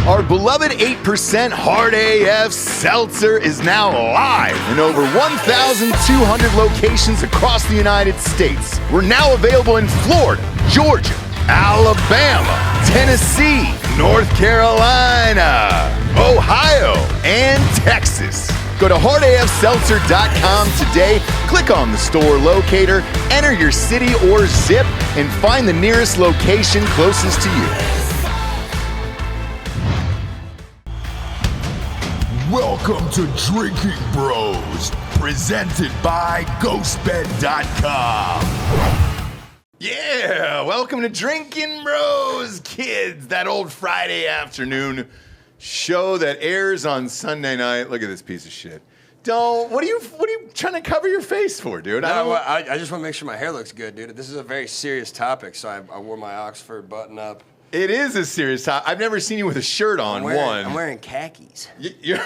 Our beloved 8% Hard AF Seltzer is now live in over 1,200 locations across the United States. We're now available in Florida, Georgia, Alabama, Tennessee, North Carolina, Ohio, and Texas. Go to hardafseltzer.com today, click on the store locator, enter your city or zip, and find the nearest location closest to you. Welcome to Drinking Bros, presented by GhostBed.com. Yeah, welcome to Drinkin' Bros, kids. That old Friday afternoon show that airs on Sunday night. Look at this piece of shit. What are you trying to cover your face for, dude? I just want to make sure my hair looks good, dude. This is a very serious topic, so I wore my Oxford button up. It is a serious topic. I've never seen you with a shirt on. I'm wearing khakis. You're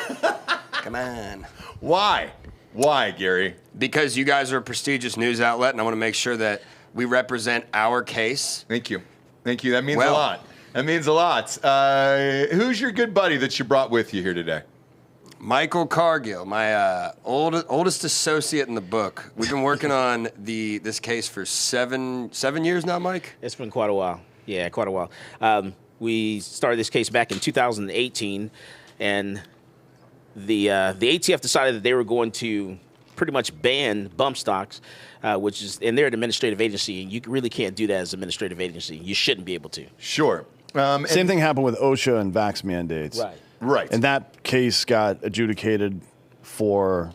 Come on. Why? Why, Gary? Because you guys are a prestigious news outlet, and I want to make sure that we represent our case. Thank you. Thank you. That means a lot. That means a lot. Who's your good buddy that you brought with you here today? Michael Cargill, my oldest associate in the book. We've been working on this case for seven years now, Mike? It's been quite a while. Yeah, quite a while. We started this case back in 2018, and the ATF decided that they were going to pretty much ban bump stocks, which is, and they're an administrative agency, and you really can't do that as an administrative agency. You shouldn't be able to. Sure. Same thing happened with OSHA and vax mandates. Right. And that case got adjudicated for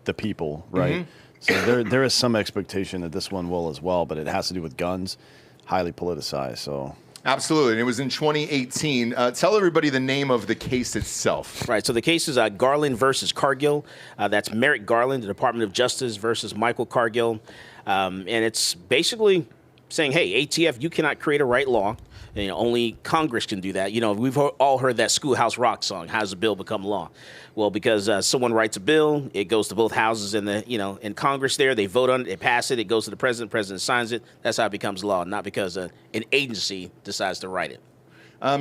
the people, right? Mm-hmm. So there is some expectation that this one will as well, but it has to do with guns, highly politicized. So absolutely, and it was in 2018. Tell everybody the name of the case itself. Right. So the case is Garland versus Cargill. That's Merrick Garland, the Department of Justice versus Michael Cargill, and it's basically saying, hey, ATF, you cannot create a right law. You know, only Congress can do that. You know, we've all heard that Schoolhouse Rock song, "How does a bill become law?" Well, because someone writes a bill, it goes to both houses in Congress there. They vote on it, they pass it, it goes to the president signs it. That's how it becomes law, not because an agency decides to write it.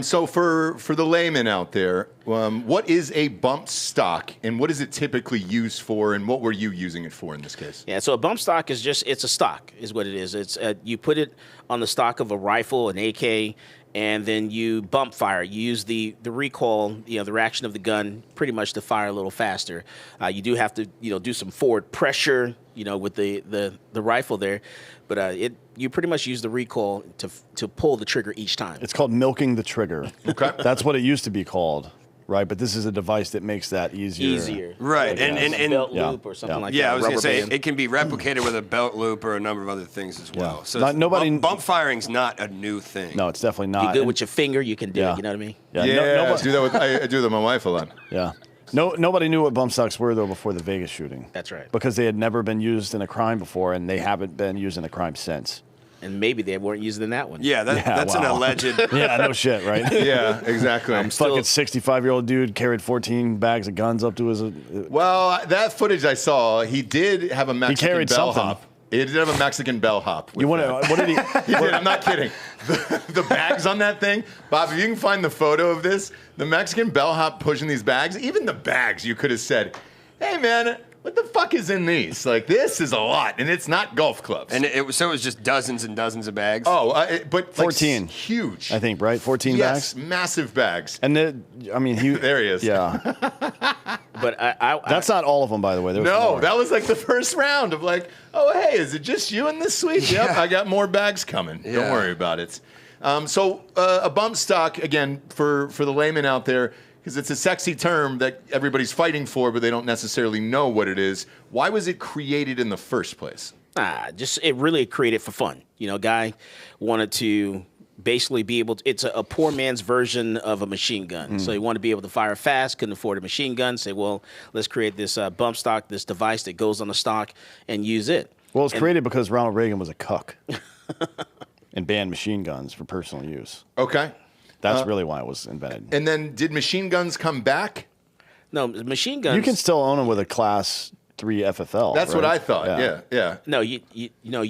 So for the layman out there, what is a bump stock, and what is it typically used for, and what were you using it for in this case? Yeah, so a bump stock is it's a stock is what it is. It's you put it on the stock of a rifle, an AK, and then you bump fire. You use the recoil, the reaction of the gun, pretty much to fire a little faster. You do have to do some forward pressure, with the rifle there, but you pretty much use the recoil to pull the trigger each time. It's called milking the trigger. Okay, that's what it used to be called, right? But this is a device that makes that easier. Right, and belt loop or something like that. Yeah, I was going to say it can be replicated with a belt loop or a number of other things as well. Yeah. So bump firing's not a new thing. No, it's definitely not. You good with your finger, you can do it. You know what I mean? Yeah, I do that with my wife a lot. Yeah. Nobody knew what bump stocks were, though, before the Vegas shooting. That's right. Because they had never been used in a crime before, and they haven't been used in a crime since. And maybe they weren't used in that one. Yeah, that's an alleged. Yeah, no shit, right? Yeah, exactly. Fucking 65-year-old dude carried 14 bags of guns up to his. Well, that footage I saw, he did have a Mexican bellhop. He did have a Mexican bellhop. What did he? He did. I'm not kidding. The bags on that thing, Bob. If you can find the photo of this, the Mexican bellhop pushing these bags. Even the bags, you could have said, "Hey, man, what the fuck is in these? Like, this is a lot, and it's not golf clubs." And it was just dozens and dozens of bags. Oh, but 14, like, huge. I think, right? 14 bags. Yes, massive bags. And he. There he is. Yeah. But that's not all of them, by the way. No, that was like the first round of like, oh, hey, is it just you in this suite? Yep, I got more bags coming. Yeah. Don't worry about it. So a bump stock, again, for the layman out there, because it's a sexy term that everybody's fighting for, but they don't necessarily know what it is. Why was it created in the first place? It really created for fun. A guy wanted to basically be able to, it's a poor man's version of a machine gun. So he wanted to be able to fire fast, couldn't afford a machine gun, say, well, let's create this bump stock, this device that goes on the stock and use it. Well, it's created because Ronald Reagan was a cuck and banned machine guns for personal use. Okay. That's really why it was invented. And then did machine guns come back? No, machine guns. You can still own them with a Class 3 FFL. That's right? what I thought. Yeah. No, you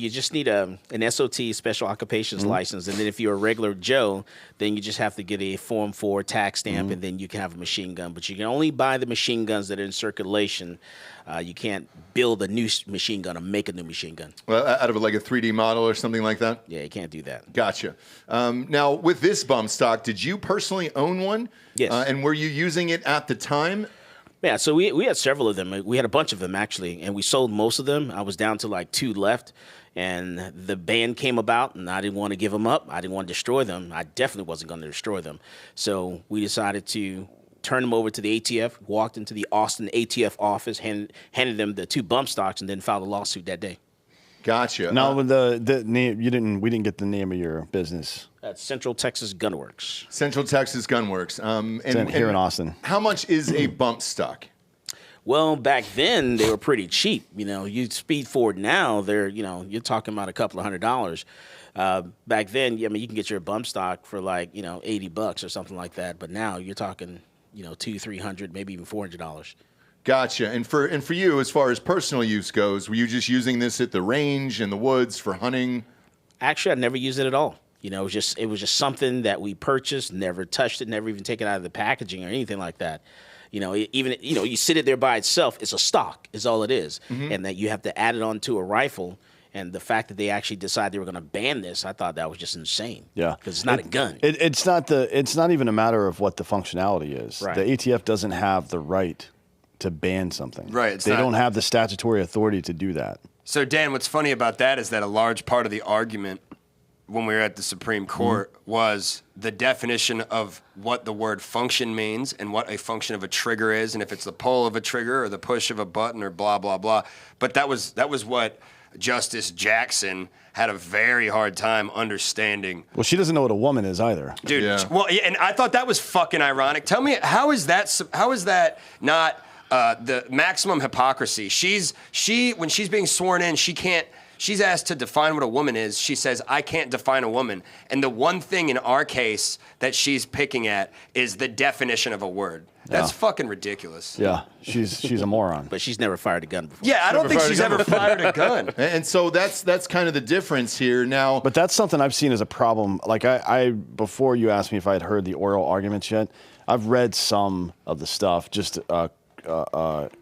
just need an SOT, special occupations license, and then if you're a regular Joe, then you just have to get a Form 4 tax stamp, and then you can have a machine gun. But you can only buy the machine guns that are in circulation. You can't build a new machine gun or make a new machine gun. Well, out of like a 3D model or something like that? Yeah, you can't do that. Gotcha. Now, with this bump stock, did you personally own one? Yes. And were you using it at the time? Yeah, so we had several of them. We had a bunch of them, actually, and we sold most of them. I was down to like 2 left, and the ban came about, and I didn't want to give them up. I didn't want to destroy them. I definitely wasn't going to destroy them. So we decided to turn them over to the ATF, walked into the Austin ATF office, handed them the 2 bump stocks, and then filed a lawsuit that day. Gotcha. Now, with the name, we didn't get the name of your business. That's Central Texas Gunworks. Central Texas Gunworks. Here in Austin. How much is a bump stock? Well, back then they were pretty cheap. You speed forward now, you're talking about a couple of $100s. Back then, you can get your bump stock for like $80 or something like that. But now you're talking $200, $300, maybe even $400. Gotcha. And for you, as far as personal use goes, were you just using this at the range, in the woods, for hunting? Actually, I never used it at all. It was just something that we purchased, never touched it, never even taken it out of the packaging or anything like that. You sit it there by itself. It's a stock, is all it is, and that you have to add it onto a rifle. And the fact that they actually decided they were going to ban this, I thought that was just insane. Yeah, because it's not a gun. It's not even a matter of what the functionality is. Right. The ATF doesn't have the right to ban something. Right. They don't have the statutory authority to do that. So, Dan, what's funny about that is that a large part of the argument when we were at the Supreme Court was the definition of what the word function means and what a function of a trigger is, and if it's the pull of a trigger or the push of a button or blah, blah, blah. But that was what Justice Jackson had a very hard time understanding. Well, she doesn't know what a woman is either. Dude, yeah. Well, and I thought that was fucking ironic. Tell me, how is that not the maximum hypocrisy? When she's being sworn in, she's asked to define what a woman is. She says, I can't define a woman. And the one thing in our case that she's picking at is the definition of a word. That's fucking ridiculous. Yeah, she's a moron. But she's never fired a gun before. Yeah, I don't think she's ever fired a gun. And so that's kind of the difference here now. But that's something I've seen as a problem. Like I before you asked me if I had heard the oral arguments yet, I've read some of the stuff, just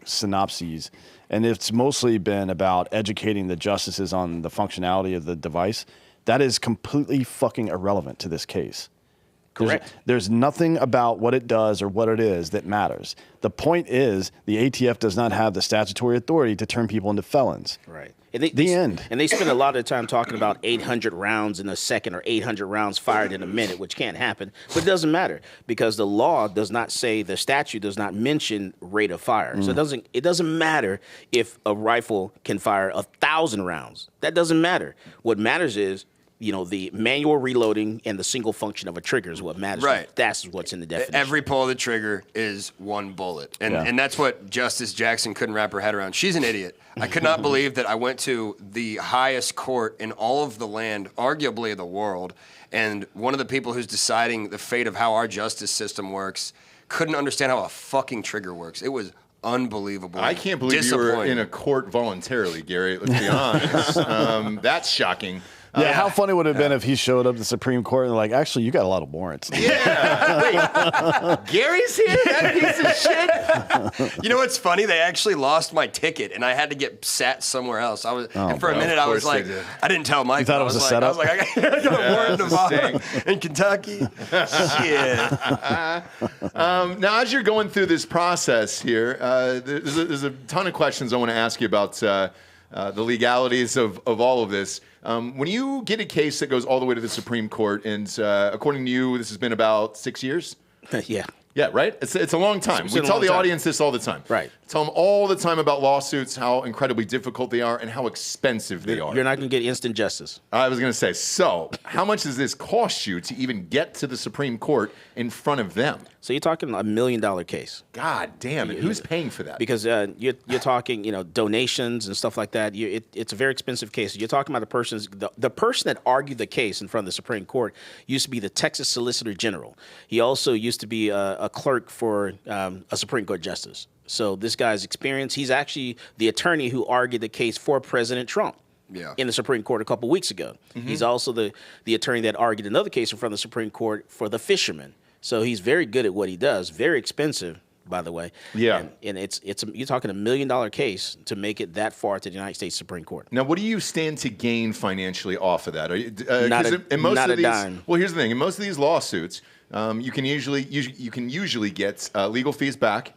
synopses, and it's mostly been about educating the justices on the functionality of the device. That is completely fucking irrelevant to this case. Correct. There's nothing about what it does or what it is that matters. The point is the ATF does not have the statutory authority to turn people into felons. Right. The end. And they spend a lot of time talking about 800 rounds in a second or 800 rounds fired in a minute, which can't happen. But it doesn't matter because the law does not say, the statute does not mention rate of fire. So it doesn't matter if a rifle can fire 1,000 rounds. That doesn't matter. What matters is, the manual reloading and the single function of a trigger is what matters. Right. That's what's in the definition. Every pull of the trigger is one bullet. And that's what Justice Jackson couldn't wrap her head around. She's an idiot. I could not believe that I went to the highest court in all of the land, arguably the world, and one of the people who's deciding the fate of how our justice system works couldn't understand how a fucking trigger works. It was unbelievable. I can't believe you were in a court voluntarily, Gary. Let's be honest. That's shocking. Yeah, how funny would it have been if he showed up to the Supreme Court and like, actually, you got a lot of warrants. Yeah. Wait, Gary's here? That piece of shit? You know what's funny? They actually lost my ticket, and I had to get sat somewhere else. And for a minute, I was like, I didn't tell Mike. You thought it was a setup? I was like, I got a warrant in Nevada, in Kentucky. Shit. Now, as you're going through this process here, there's a ton of questions I want to ask you about the legalities of all of this. When you get a case that goes all the way to the Supreme Court, and according to you, this has been about 6 years? Yeah. Yeah, right? It's a long time. We tell the audience this all the time. Right. Tell them all the time about lawsuits, how incredibly difficult they are, and how expensive they are. You're not going to get instant justice. I was going to say, so how much does this cost you to even get to the Supreme Court in front of them? So you're talking $1 million case. God damn it. Who's paying for that? Because you're talking, donations and stuff like that. It's a very expensive case. You're talking about the person that argued the case in front of the Supreme Court used to be the Texas Solicitor General. He also used to be a a clerk for a Supreme Court justice. So this guy's experience, he's actually the attorney who argued the case for President Trump in the Supreme Court a couple weeks ago. He's also the attorney that argued another case in front of the Supreme Court for the fishermen. So he's very good at what he does. Very expensive, by the way. Yeah. And you're talking $1 million case to make it that far to the United States Supreme Court. Now, what do you stand to gain financially off of that? Are you, Not 'cause a- in most not of a these, dime. Well, here's the thing: in most of these lawsuits, you can usually get legal fees back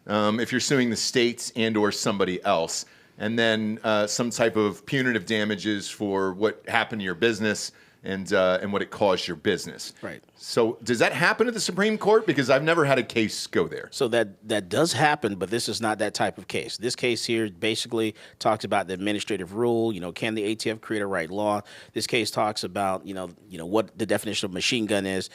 if you're suing the states and/or somebody else, and then some type of punitive damages for what happened to your business and what it caused your business. Right. So, does that happen at the Supreme Court? Because I've never had a case go there. So that does happen, but this is not that type of case. This case here basically talks about the administrative rule. Can the ATF create a right law? This case talks about what the definition of machine gun is.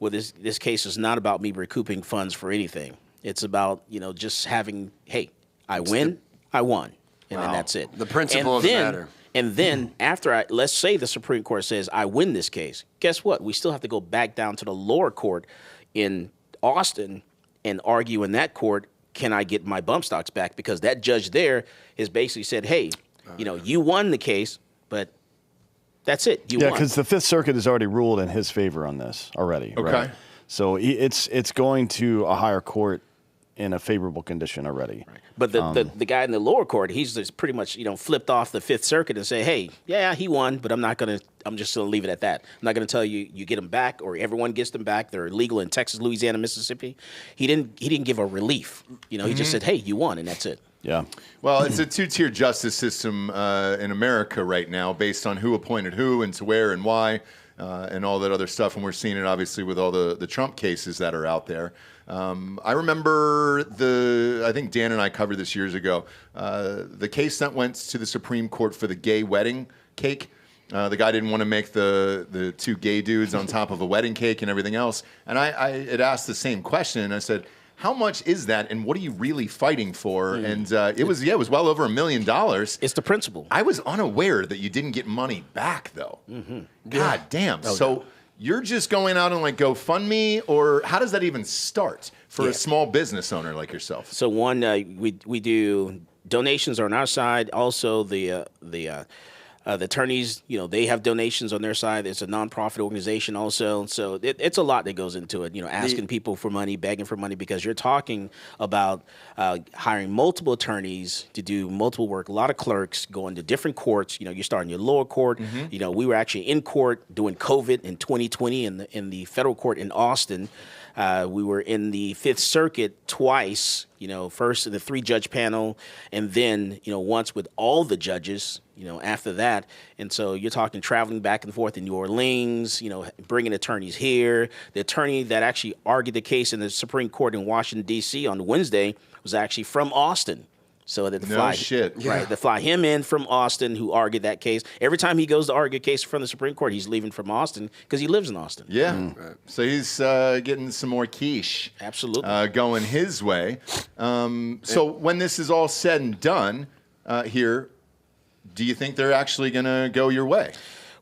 Well, this case is not about me recouping funds for anything. It's about just having, hey, I win, I won, and then that's it. The principle of the matter. And then after let's say the Supreme Court says I win this case, guess what? We still have to go back down to the lower court in Austin and argue in that court, can I get my bump stocks back? Because that judge there has basically said, hey, you won the case, but that's it. You won. because the Fifth Circuit has already ruled in his favor on this already. Okay. Right? So it's going to a higher court in a favorable condition already. Right. But the guy in the lower court, he's just pretty much flipped off the Fifth Circuit and say, hey, yeah, he won, but I'm just going to leave it at that. I'm not going to tell you get them back or everyone gets them back. They're illegal in Texas, Louisiana, Mississippi. He didn't give a relief. He just said, hey, you won, and that's it. Yeah. Well, it's a two-tier justice system in America right now, based on who appointed who and to where and why, and all that other stuff. And we're seeing it obviously with all the Trump cases that are out there. I remember I think Dan and I covered this years ago, the case that went to the Supreme Court for the gay wedding cake. The guy didn't want to make the two gay dudes on top of a wedding cake and everything else. And I had asked the same question, and I said, how much is that, and what are you really fighting for? And it was well over $1 million. It's the principle. I was unaware that you didn't get money back, though. God damn. So you're just going out on GoFundMe, or how does that even start for a small business owner like yourself? So one, we do donations on our side. Also, the attorneys, they have donations on their side. It's a nonprofit organization also. So it's a lot that goes into it, asking people for money, begging for money, because you're talking about hiring multiple attorneys to do multiple work, a lot of clerks going to different courts. You're starting your lower court. We were actually in court doing COVID in 2020 in the federal court in Austin. We were in the Fifth Circuit twice, first in the 3-judge panel, and then, once with all the judges, after that. And so you're talking traveling back and forth in New Orleans, bringing attorneys here. The attorney that actually argued the case in the Supreme Court in Washington, D.C. on Wednesday was actually from Austin. So that they fly him in from Austin, who argued that case. Every time he goes to argue a case from the Supreme Court, he's leaving from Austin because he lives in Austin. Yeah. Right. So he's getting some more quiche. Absolutely. Going his way. So when this is all said and done here, do you think they're actually going to go your way?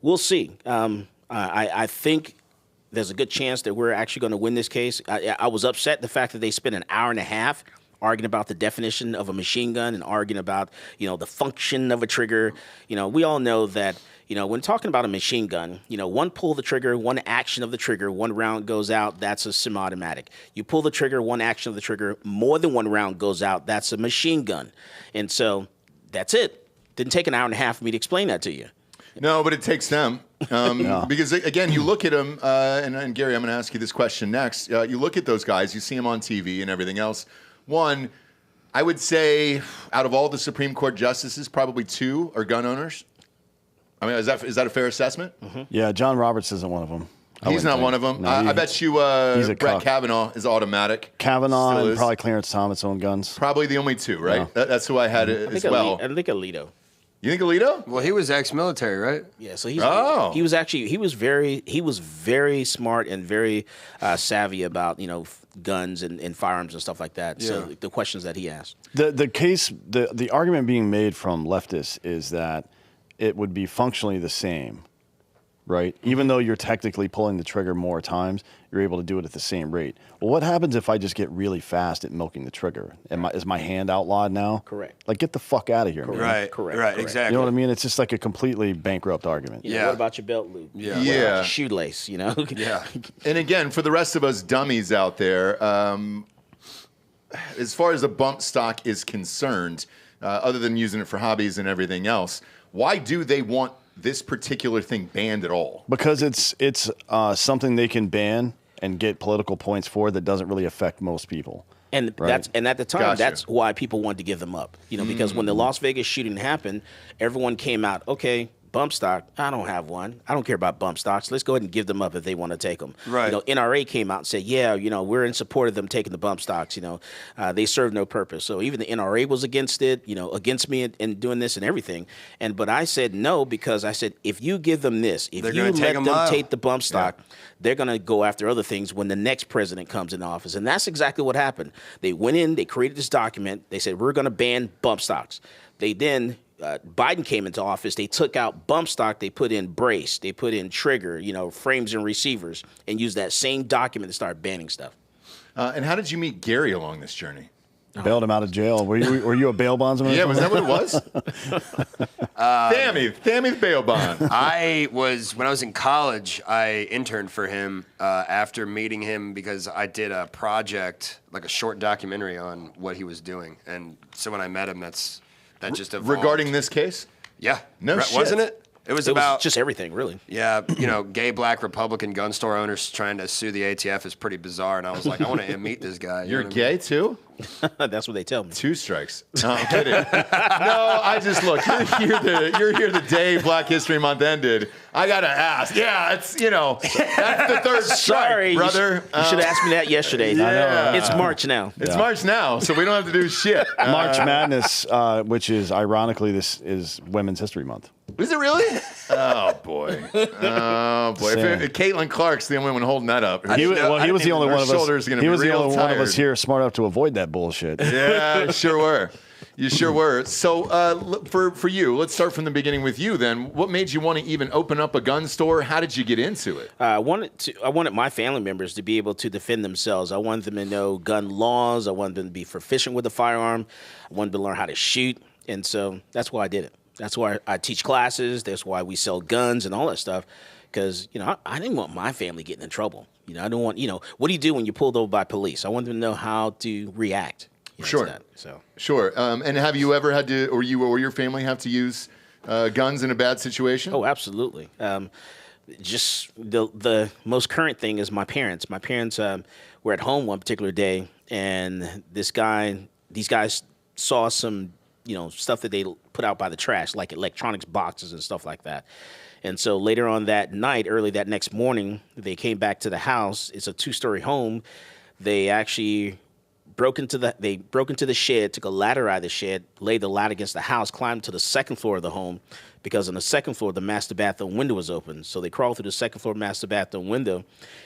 We'll see. I think there's a good chance that we're actually going to win this case. I was upset the fact that they spent an hour and a half arguing about the definition of a machine gun and arguing about, the function of a trigger. We all know that, when talking about a machine gun, one pull of the trigger, one action of the trigger, one round goes out, that's a semi-automatic. You pull the trigger, one action of the trigger, more than one round goes out, that's a machine gun. And so that's it. Didn't take an hour and a half for me to explain that to you. No, but it takes them. Because, again, you look at them, and Gary, I'm going to ask you this question next. You look at those guys, you see them on TV and everything else. One, I would say out of all the Supreme Court justices, probably 2 are gun owners. I mean, is that a fair assessment? Yeah, John Roberts isn't one of them. He's not one of them. No, I bet you Brett Kavanaugh is automatic. Kavanaugh and probably Clarence Thomas own guns. Probably the only 2, right? Yeah. That's who I had as well. I think Alito. You think Alito? Well, he was ex-military, right? Yeah, so he was very smart and very savvy about guns and firearms and stuff like that. Yeah. So the questions that he asked. The argument being made from leftists is that it would be functionally the same right? Even though you're technically pulling the trigger more times, you're able to do it at the same rate. Well, what happens if I just get really fast at milking the trigger? Is my hand outlawed now? Correct. Like, get the fuck out of here, man. Right. Correct. Right. Correct. Exactly. You know what I mean? It's just like a completely bankrupt argument. You know, what about your belt loop? Yeah. What about Yeah. your shoelace, you know? Yeah. And again, for the rest of us dummies out there, as far as a bump stock is concerned, other than using it for hobbies and everything else, why do they want this particular thing banned at all? Because it's something they can ban and get political points for that doesn't really affect most people. And Right. and at the time, Gotcha. that's why people wanted to give them up. You know, because when the Las Vegas shooting happened, everyone came out, okay, bump stock, I don't have one. I don't care about bump stocks. Let's go ahead and give them up if they want to take them. Right. You know, NRA came out and said, yeah, you know, we're in support of them taking the bump stocks. You know, they serve no purpose. So even the NRA was against it, you know, against me in doing this and everything. But I said no, because I said, if you give them this, if They're you gonna take let 'em them out. take the bump stock, they're going to go after other things when the next president comes in office. And that's exactly what happened. They went in, they created this document. They said, we're going to ban bump stocks. They then, Biden came into office. They took out bump stock. They put in brace. They put in trigger, you know, frames and receivers, and used that same document to start banning stuff. And how did you meet Gary along this journey? Bailed him out of jail. Were you a bail bondsman? Yeah, was that what it was? Thammy the bail bond. when I was in college, I interned for him after meeting him because I did a project, like a short documentary on what he was doing. And so when I met him, that just evolved. Regarding this case? Yeah. No shit. Wasn't it? It was about just everything, really. Yeah, you know, gay black Republican gun store owners trying to sue the ATF is pretty bizarre. And I was like, I want to meet this guy. You You're know what I mean? gay too? That's what they tell me. 2 strikes. No, I'm kidding. No, I just look. You're here the day Black History Month ended. I gotta ask. Yeah, it's that's the third strike, Sorry, brother. You should have asked me that yesterday. Yeah. It's March now. It's March now, so we don't have to do shit. March Madness, which is ironically this is Women's History Month. Is it really? Oh boy. Oh boy. Same. Caitlin Clark's the only one holding that up. He was the only one of shoulders us. gonna He be was the real only one of us tired. here smart enough to avoid that bullshit. Yeah, sure were. You sure were. So for you, let's start from the beginning with you then. What made you want to even open up a gun store? How did you get into it? I wanted my family members to be able to defend themselves. I wanted them to know gun laws. I wanted them to be proficient with a firearm. I wanted them to learn how to shoot. And so that's why I did it. That's why I teach classes. That's why we sell guns and all that stuff. Because, you know, I didn't want my family getting in trouble. You know, I don't want, what do you do when you're pulled over by police? I want them to know how to react. Sure. To that, so. Sure. And have you ever had to, or you or your family have to use guns in a bad situation? Oh, absolutely. Just the most current thing is my parents. My parents were at home one particular day, and these guys saw some, stuff that they put out by the trash, like electronics boxes and stuff like that. And so later on that night, early that next morning, they came back to the house. It's a 2-story home. They actually broke into the shed, took a ladder out of the shed, laid the ladder against the house, climbed to the second floor of the home, because on the second floor, the master bathroom window was open. So they crawled through the second floor master bathroom window,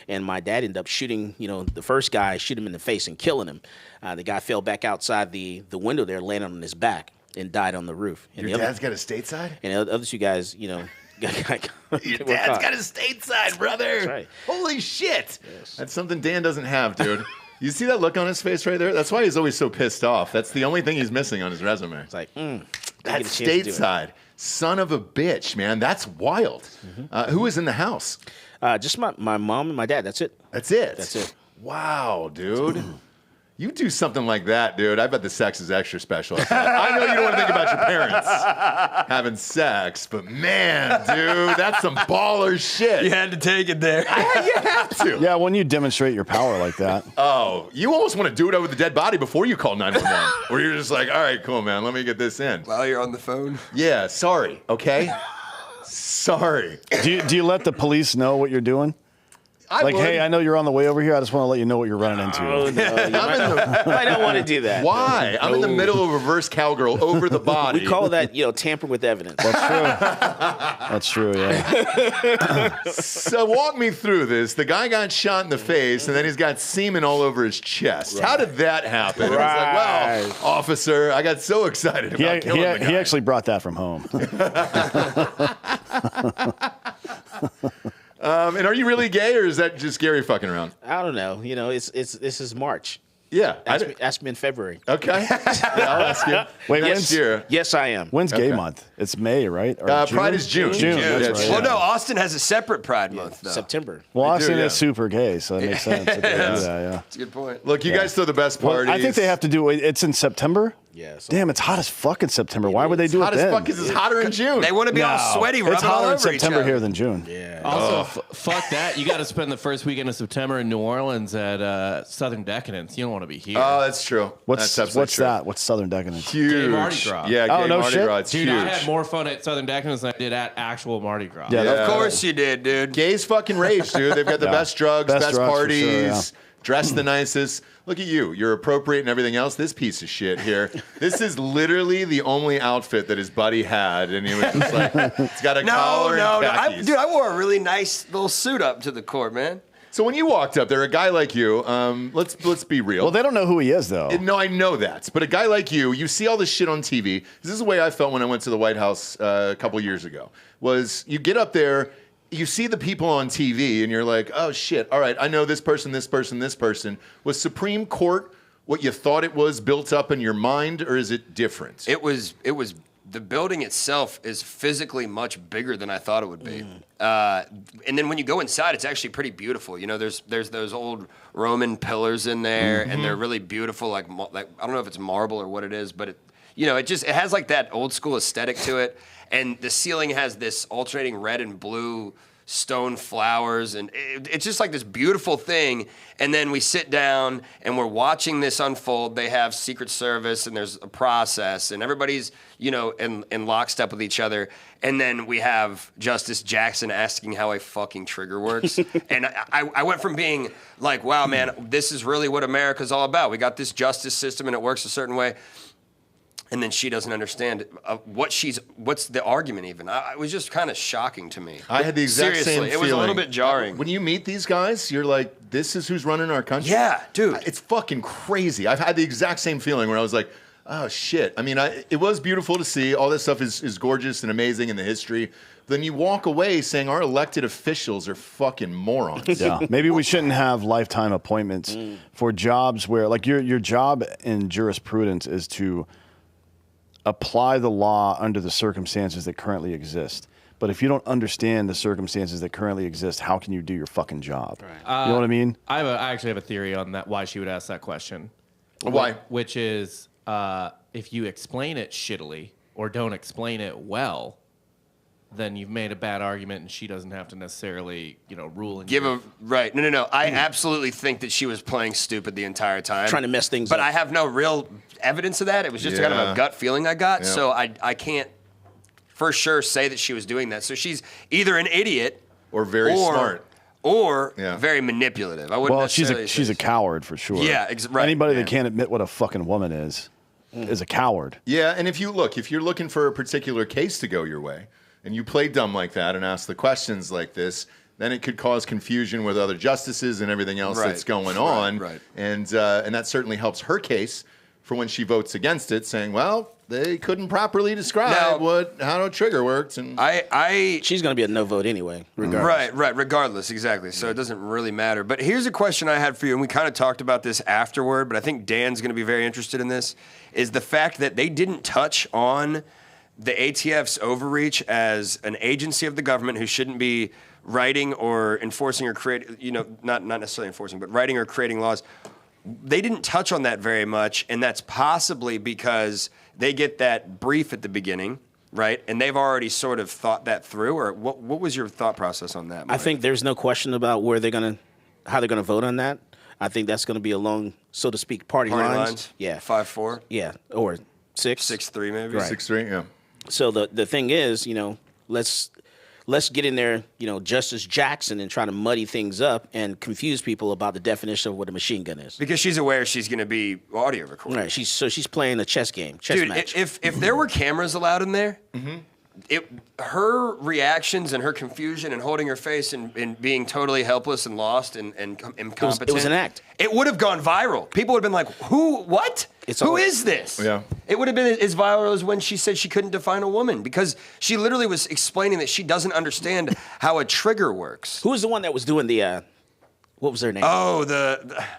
and my dad ended up shooting, the first guy, shoot him in the face and killing him. The guy fell back outside the window there, landing on his back, and died on the roof. And Your dad's got a stateside? And the other 2 guys, Your dad's got a stateside, brother. That's right. Holy shit. Yes. That's something Dan doesn't have, dude. You see that look on his face right there? That's why he's always so pissed off. That's the only thing he's missing on his resume. It's like, that's stateside. Son of a bitch, man. That's wild. Mm-hmm. Who was in the house? Just my mom and my dad. That's it. That's it? That's it. Wow, dude. You do something like that, dude. I bet the sex is extra special. I know you don't want to think about your parents having sex, but man, dude, that's some baller shit. You had to take it there. You have to. Yeah, when you demonstrate your power like that. Oh, you almost want to do it over the dead body before you call 911. Where you're just like, all right, cool, man. Let me get this in. While you're on the phone. Yeah, sorry, okay? Sorry. Do you let the police know what you're doing? Hey, I know you're on the way over here. I just want to let you know what you're running into. Oh, no. I don't want to do that. Why? I'm in the middle of reverse cowgirl over the body. We call that, tamper with evidence. That's true, yeah. So walk me through this. The guy got shot in the face, and then he's got semen all over his chest. Right. How did that happen? Right. It's like, well, officer, I got so excited about killing the guy. He actually brought that from home. And are you really gay, or is that just Gary fucking around? I don't know. You know, this is March. Yeah. Ask me in February. Okay. Yeah, I'll ask you. Wait, next year. Yes, I am. When's Gay Month? It's May, right? Or Pride is June. June. That's right. Well, no, Austin has a separate Pride Month, though. September. Well, Austin yeah. is super gay, so that makes sense. Yeah. That's a good point. Look, you guys throw the best Well, parties. I think they have to do it. It's in September. Yeah. So Damn, it's hot as fuck in September. Why would they do hot it as then? fuck because it's hotter in June. They want to be all sweaty, rubbing It's all hotter in over each September other. here than June. yeah. Also, fuck that. You got to spend the first weekend of September in New Orleans at Southern Decadence. You don't want to be here. Oh, that's true. What's That's absolutely true. that? What's Southern Decadence? Huge. Gay Mardi Gras. Yeah, Oh, gay no Mardi shit? Gras. It's Dude, huge. I had more fun at Southern Decadence than I did at actual Mardi Gras. Yeah, Yeah. Of course you did, dude. Gays fucking rage, dude. They've got the Yeah. best drugs, Best best drugs for parties, sure, yeah. dressed the nicest. Look at you. You're appropriate and everything else. This piece of shit here. This is literally the only outfit that his buddy had, and he was just like, it's got a collar and khakis. Dude, I wore a really nice little suit up to the court, man. So when you walked up there, a guy like you, let's be real. Well, they don't know who he is, though. No, I know that. But a guy like you see all this shit on TV. This is the way I felt when I went to the White House a couple years ago. Was you get up there, you see the people on TV, and you're like, oh shit, all right, I know this person, this person, this person. Was Supreme Court what you thought it was built up in your mind, or is it different? It was the building itself is physically much bigger than I thought it would be. And then when you go inside, it's actually pretty beautiful. You know, there's those old Roman pillars in there, and they're really beautiful. Like I don't know if it's marble or what it is, but it has like that old school aesthetic to it. And the ceiling has this alternating red and blue stone flowers, and it's just like this beautiful thing. And then we sit down and we're watching this unfold. They have Secret Service, and there's a process, and everybody's in lockstep with each other. And then we have Justice Jackson asking how a fucking trigger works. And I went from being like, wow, man, this is really what America's all about. We got this justice system and it works a certain way. And then she doesn't understand what's the argument even. It was just kind of shocking to me. I had the exact Seriously, same it feeling. was a little bit jarring. When you meet these guys, you're like, this is who's running our country? Yeah, dude. It's fucking crazy. I've had the exact same feeling where I was like, oh, shit. I mean, it was beautiful to see. All this stuff is gorgeous and amazing in the history. Then you walk away saying our elected officials are fucking morons. Yeah, maybe we shouldn't have lifetime appointments for jobs where, like, your job in jurisprudence is to apply the law under the circumstances that currently exist. But if you don't understand the circumstances that currently exist, how can you do your fucking job? Right. You know what I mean? I actually have a theory on that, why she would ask that question. Why? Which is if you explain it shittily or don't explain it well, then you've made a bad argument, and she doesn't have to necessarily, rule. Right. No. I absolutely think that she was playing stupid the entire time. Trying to mess things up. But I have no real evidence of that. It was just kind of a gut feeling I got. Yeah. So I can't for sure say that she was doing that. So she's either an idiot Or very smart. Or very manipulative. I wouldn't Well, necessarily she's a coward for sure. Yeah, right. Anybody that can't admit what a fucking woman is a coward. Yeah, and if you're looking for a particular case to go your way, and you play dumb like that and ask the questions like this, then it could cause confusion with other justices and everything else that's going on. Right. And that certainly helps her case for when she votes against it, saying, well, they couldn't properly describe how a trigger worked. And she's going to be a no vote anyway, regardless. Right, regardless, exactly. So it doesn't really matter. But here's a question I had for you, and we kind of talked about this afterward, but I think Dan's going to be very interested in this, is the fact that they didn't touch on the ATF's overreach as an agency of the government who shouldn't be writing or enforcing or creating, not necessarily enforcing, but writing or creating laws. They didn't touch on that very much, and that's possibly because they get that brief at the beginning, right? And they've already sort of thought that through, or what was your thought process on that, Mike? I think there's no question about how they're going to vote on that. I think that's going to be along, so to speak, party lines. Yeah. 5-4? Yeah, or 6. 6-3 maybe? Right. 6-3, yeah. So the thing is, let's get in there, Justice Jackson, and try to muddy things up and confuse people about the definition of what a machine gun is. Because she's aware she's going to be audio recorded. Right. She's playing a chess game, match. If there were cameras allowed in there, her reactions and her confusion and holding her face and being totally helpless and lost and incompetent. It was an act. It would have gone viral. People would have been like, who, what? Who is this? Yeah. It would have been as viral as when she said she couldn't define a woman because she literally was explaining that she doesn't understand how a trigger works. Who was the one that was doing the? What was her name? Oh,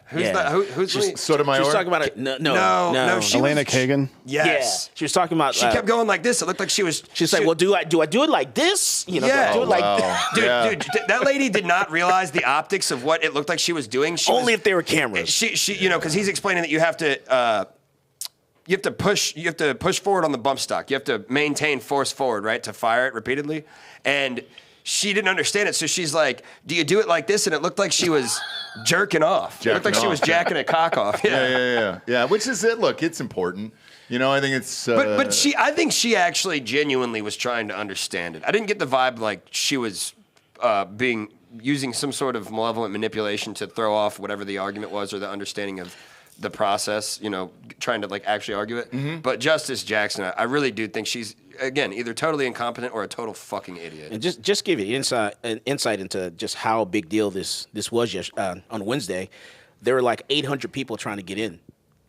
who's Yeah. that? Who's Sotomayor? She was talking about it. No. she Elena was, Kagan? Yes. Yeah. She was talking about. She kept going like this. It looked like she was. She's like, well, do I do it like this? You know, Yeah. do I do it like Wow. Dude, that lady did not realize the optics of what it looked like she was doing. only if there were cameras. She, because he's explaining that you have to push forward on the bump stock. You have to maintain force forward, right, to fire it repeatedly. And she didn't understand it, so she's like, "Do you do it like this?" And it looked like she was jerking off. It looked like she was jacking a cock off. Yeah. Which is it. Look, it's important. I think it's. But I think she actually genuinely was trying to understand it. I didn't get the vibe like she was using some sort of malevolent manipulation to throw off whatever the argument was or the understanding of the process, trying to like actually argue it. Mm-hmm. But Justice Jackson, I really do think she's, again, either totally incompetent or a total fucking idiot. And just give you an insight into just how big deal this was on Wednesday. There were like 800 people trying to get in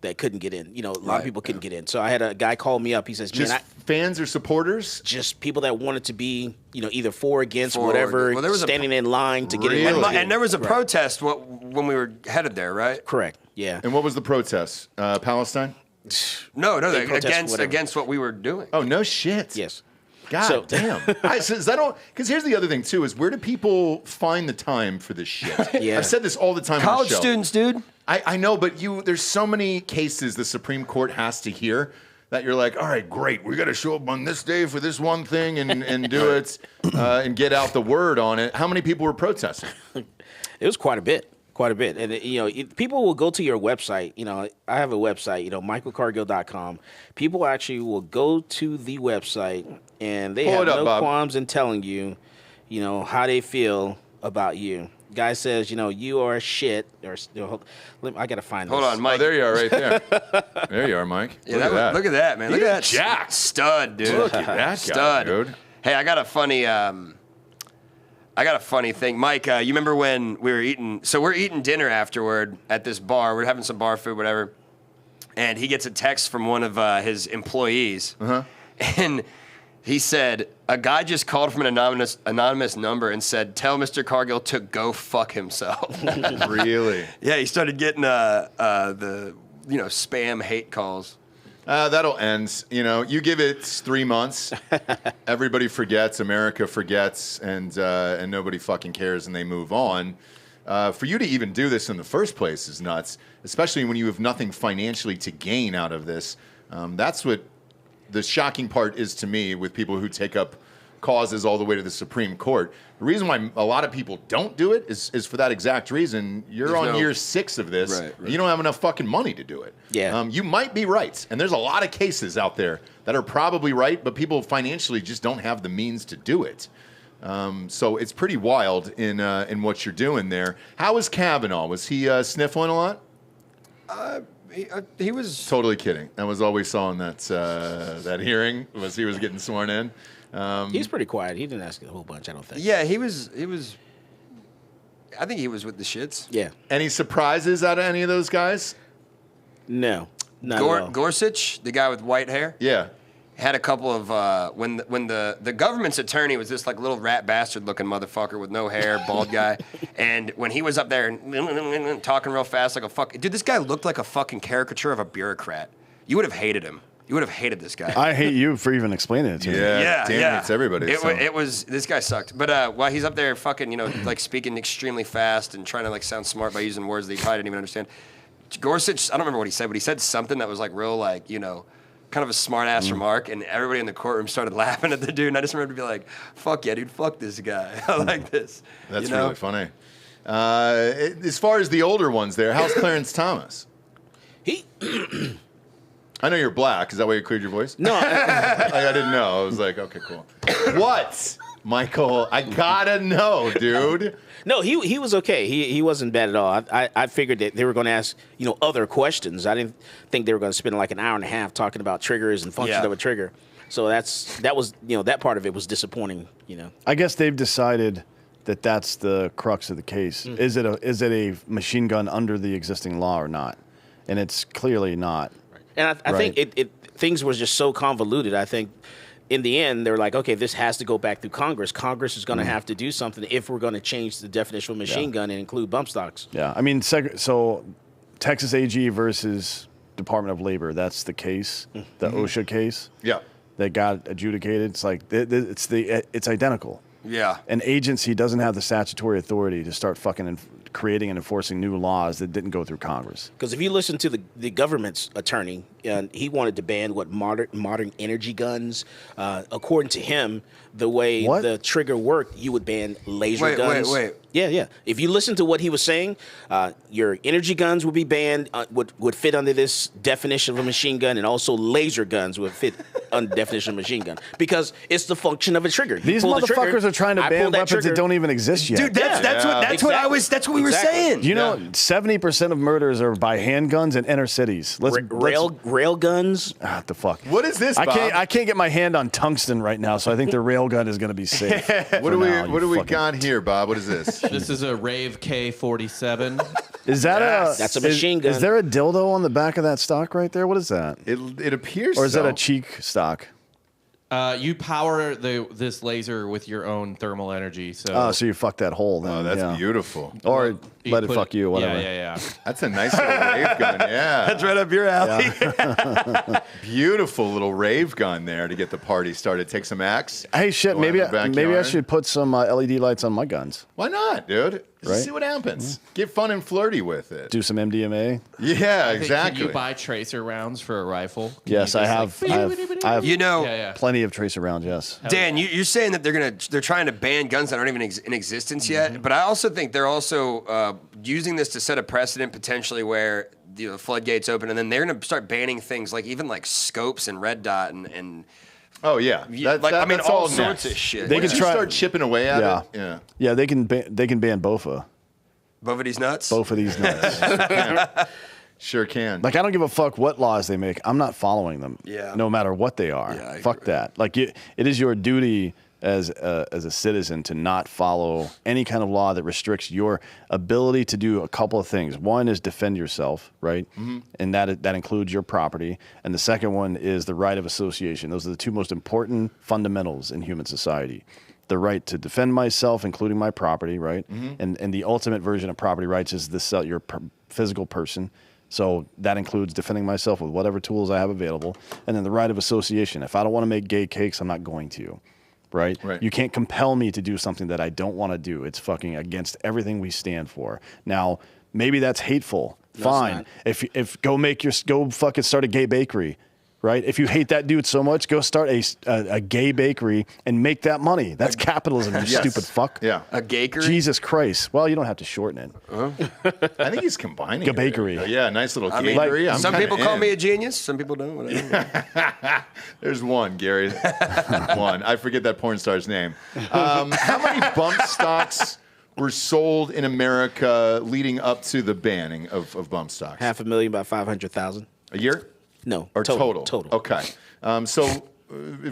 that couldn't get in. A lot of people couldn't get in. So I had a guy call me up. He says, just fans or supporters? Just people that wanted to be, either for or against, For or whatever, against. Well, there was standing in line to get Really? in. And there was a protest when we were headed there, right? Correct. Yeah. And what was the protest? Palestine? No, They protest whatever. against what we were doing. Oh, no shit. Yes. God So- damn. Because here's the other thing, too, is where do people find the time for this shit? Yeah. I've said this all the time on the College show. students, dude. I know, but there's so many cases the Supreme Court has to hear that you're like, all right, great, we got to show up on this day for this one thing and do it and get out the word on it. How many people were protesting? It was quite a bit. And people will go to your website. I have a website, michaelcargill.com. People actually will go to the website and they have no qualms in telling you, how they feel about you. Guy says, you are shit. I gotta find this. Hold on, Mike. Oh, there you are, right there. There you are, Mike. Yeah, look at that, man. Look at that. Jack. Stud, dude. Look at that guy, Stud. dude. Hey, I got a funny thing. Mike, you remember when we were eating? So we're eating dinner afterward at this bar. We're having some bar food, whatever. And he gets a text from one of his employees. And he said, a guy just called from an anonymous number and said, tell Mr. Cargill to go fuck himself. Really? Yeah, he started getting the spam hate calls. That'll end. You give it 3 months, everybody forgets, America forgets, and nobody fucking cares, and they move on. For you to even do this in the first place is nuts, especially when you have nothing financially to gain out of this. That's what the shocking part is to me with people who take up causes all the way to the Supreme Court. The reason why a lot of people don't do it is for that exact reason. You're on year 6 of this. Right. You don't have enough fucking money to do it. Yeah. You might be right. And there's a lot of cases out there that are probably right, but people financially just don't have the means to do it. So it's pretty wild in what you're doing there. How was Kavanaugh? Was he sniffling a lot? He was Totally kidding. That was all we saw in that hearing was he was getting sworn in. He's pretty quiet. He didn't ask a whole bunch, I don't think. Yeah, he was. I think he was with the shits. Yeah. Any surprises out of any of those guys? No. Not at all. Gorsuch, the guy with white hair, Yeah. had a couple of when the government's attorney was this like little rat bastard looking motherfucker with no hair, bald guy, and when he was up there and talking real fast like a fuck, dude, this guy looked like a fucking caricature of a bureaucrat. You would have hated him. You would have hated this guy. Uh, I hate you for even explaining it to me. Yeah, damn, it's everybody. It was this guy sucked. But while he's up there fucking, like speaking extremely fast and trying to like sound smart by using words that he probably didn't even understand. Gorsuch, I don't remember what he said, but he said something that was like real like, kind of a smart ass remark, and everybody in the courtroom started laughing at the dude, and I just remember to be like, fuck yeah, dude, fuck this guy. I like this. That's really funny. As far as the older ones there, how's Clarence Thomas? He I know you're black. Is that why you cleared your voice? No. I didn't know. I was like, okay, cool. What? Michael, I gotta know, dude. No, he was okay. He wasn't bad at all. I figured that they were going to ask, other questions. I didn't think they were going to spend like an hour and a half talking about triggers and functions of a trigger. So that was that part of it was disappointing. I guess they've decided that that's the crux of the case. Is it a machine gun under the existing law or not? And it's clearly not. And I think things were just so convoluted. I think in the end, they're like, okay, this has to go back through Congress. Congress is going to have to do something if we're going to change the definition of machine gun and include bump stocks. Yeah, I mean, so Texas AG versus Department of Labor, that's the case, the OSHA case. Yeah. That got adjudicated. It's like it's identical. Yeah. An agency doesn't have the statutory authority to start fucking creating and enforcing new laws that didn't go through Congress. Because if you listen to the government's attorney, he wanted to ban modern energy guns. According to him, the way the trigger worked, you would ban laser guns. Wait. Yeah. If you listen to what he was saying, your energy guns would be banned, would fit under this definition of a machine gun, and also laser guns would fit under the definition of a machine gun because it's the function of a trigger. These motherfuckers are trying to ban weapons that don't even exist yet. Dude, that's what we were saying. You know, 70% of murders are by handguns in inner cities. Rail guns. What the fuck? What is this, Bob? I can't get my hand on tungsten right now, so I think the rail gun is going to be safe. What do we got here, Bob? What is this? This is a Rave K47. Is that that's a machine gun. Is there a dildo on the back of that stock right there? What is that? It appears Or is that so. a cheek stock? You power this laser with your own thermal energy. So So you fuck that hole then. Oh, that's beautiful. Or let it fuck you, whatever. Yeah. That's a nice little rave gun, yeah. That's right up your alley. Beautiful little rave gun there to get the party started. Take some axe. Hey, shit, go maybe in the I backyard. should put some LED lights on my guns. Why not, dude? Right? See what happens. Get fun and flirty with it. Do some MDMA. Yeah, Can exactly. you buy tracer rounds for a rifle? Can Yes, you I just, have. I have You know, Yeah. plenty of tracer rounds, yes. Dan, you're saying that they're trying to ban guns that aren't even in existence yet. But I also think they're also using this to set a precedent potentially where the floodgates open, and then they're going to start banning things like even like scopes and red dot and Oh, yeah. That's all next. sorts of shit. They Once can you try- start chipping away at it. Yeah. Yeah, they can ban BOFA. Both of these nuts. Both of these nuts. Sure can. Like, I don't give a fuck what laws they make. I'm not following them. Yeah. No matter what they are. Yeah, I Fuck agree. that. Like, it is your duty as a citizen to not follow any kind of law that restricts your ability to do a couple of things. One is defend yourself, right? And that includes your property. And the second one is the right of association. Those are the two most important fundamentals in human society. The right to defend myself, including my property, right? And the ultimate version of property rights is your physical person. So that includes defending myself with whatever tools I have available. And then the right of association. If I don't want to make gay cakes, I'm not going to. Right? You can't compel me to do something that I don't want to do. It's fucking against everything we stand for. Now, maybe that's hateful. Fine. If go fucking start a gay bakery. Right? If you hate that dude so much, go start a gay bakery and make that money. That's capitalism, you stupid fuck. Yeah. A gakery? Jesus Christ. Well, you don't have to shorten it. I think he's combining it. Bakery. Yeah, nice little I mean, gakery. I'm some kinda people call in. me a genius. Some people don't. Whatever. There's one, Gary. One. I forget that porn star's name. How many bump stocks were sold in America leading up to the banning of bump stocks? 500,000 by 500,000. A year? No. Or total? Total. Okay.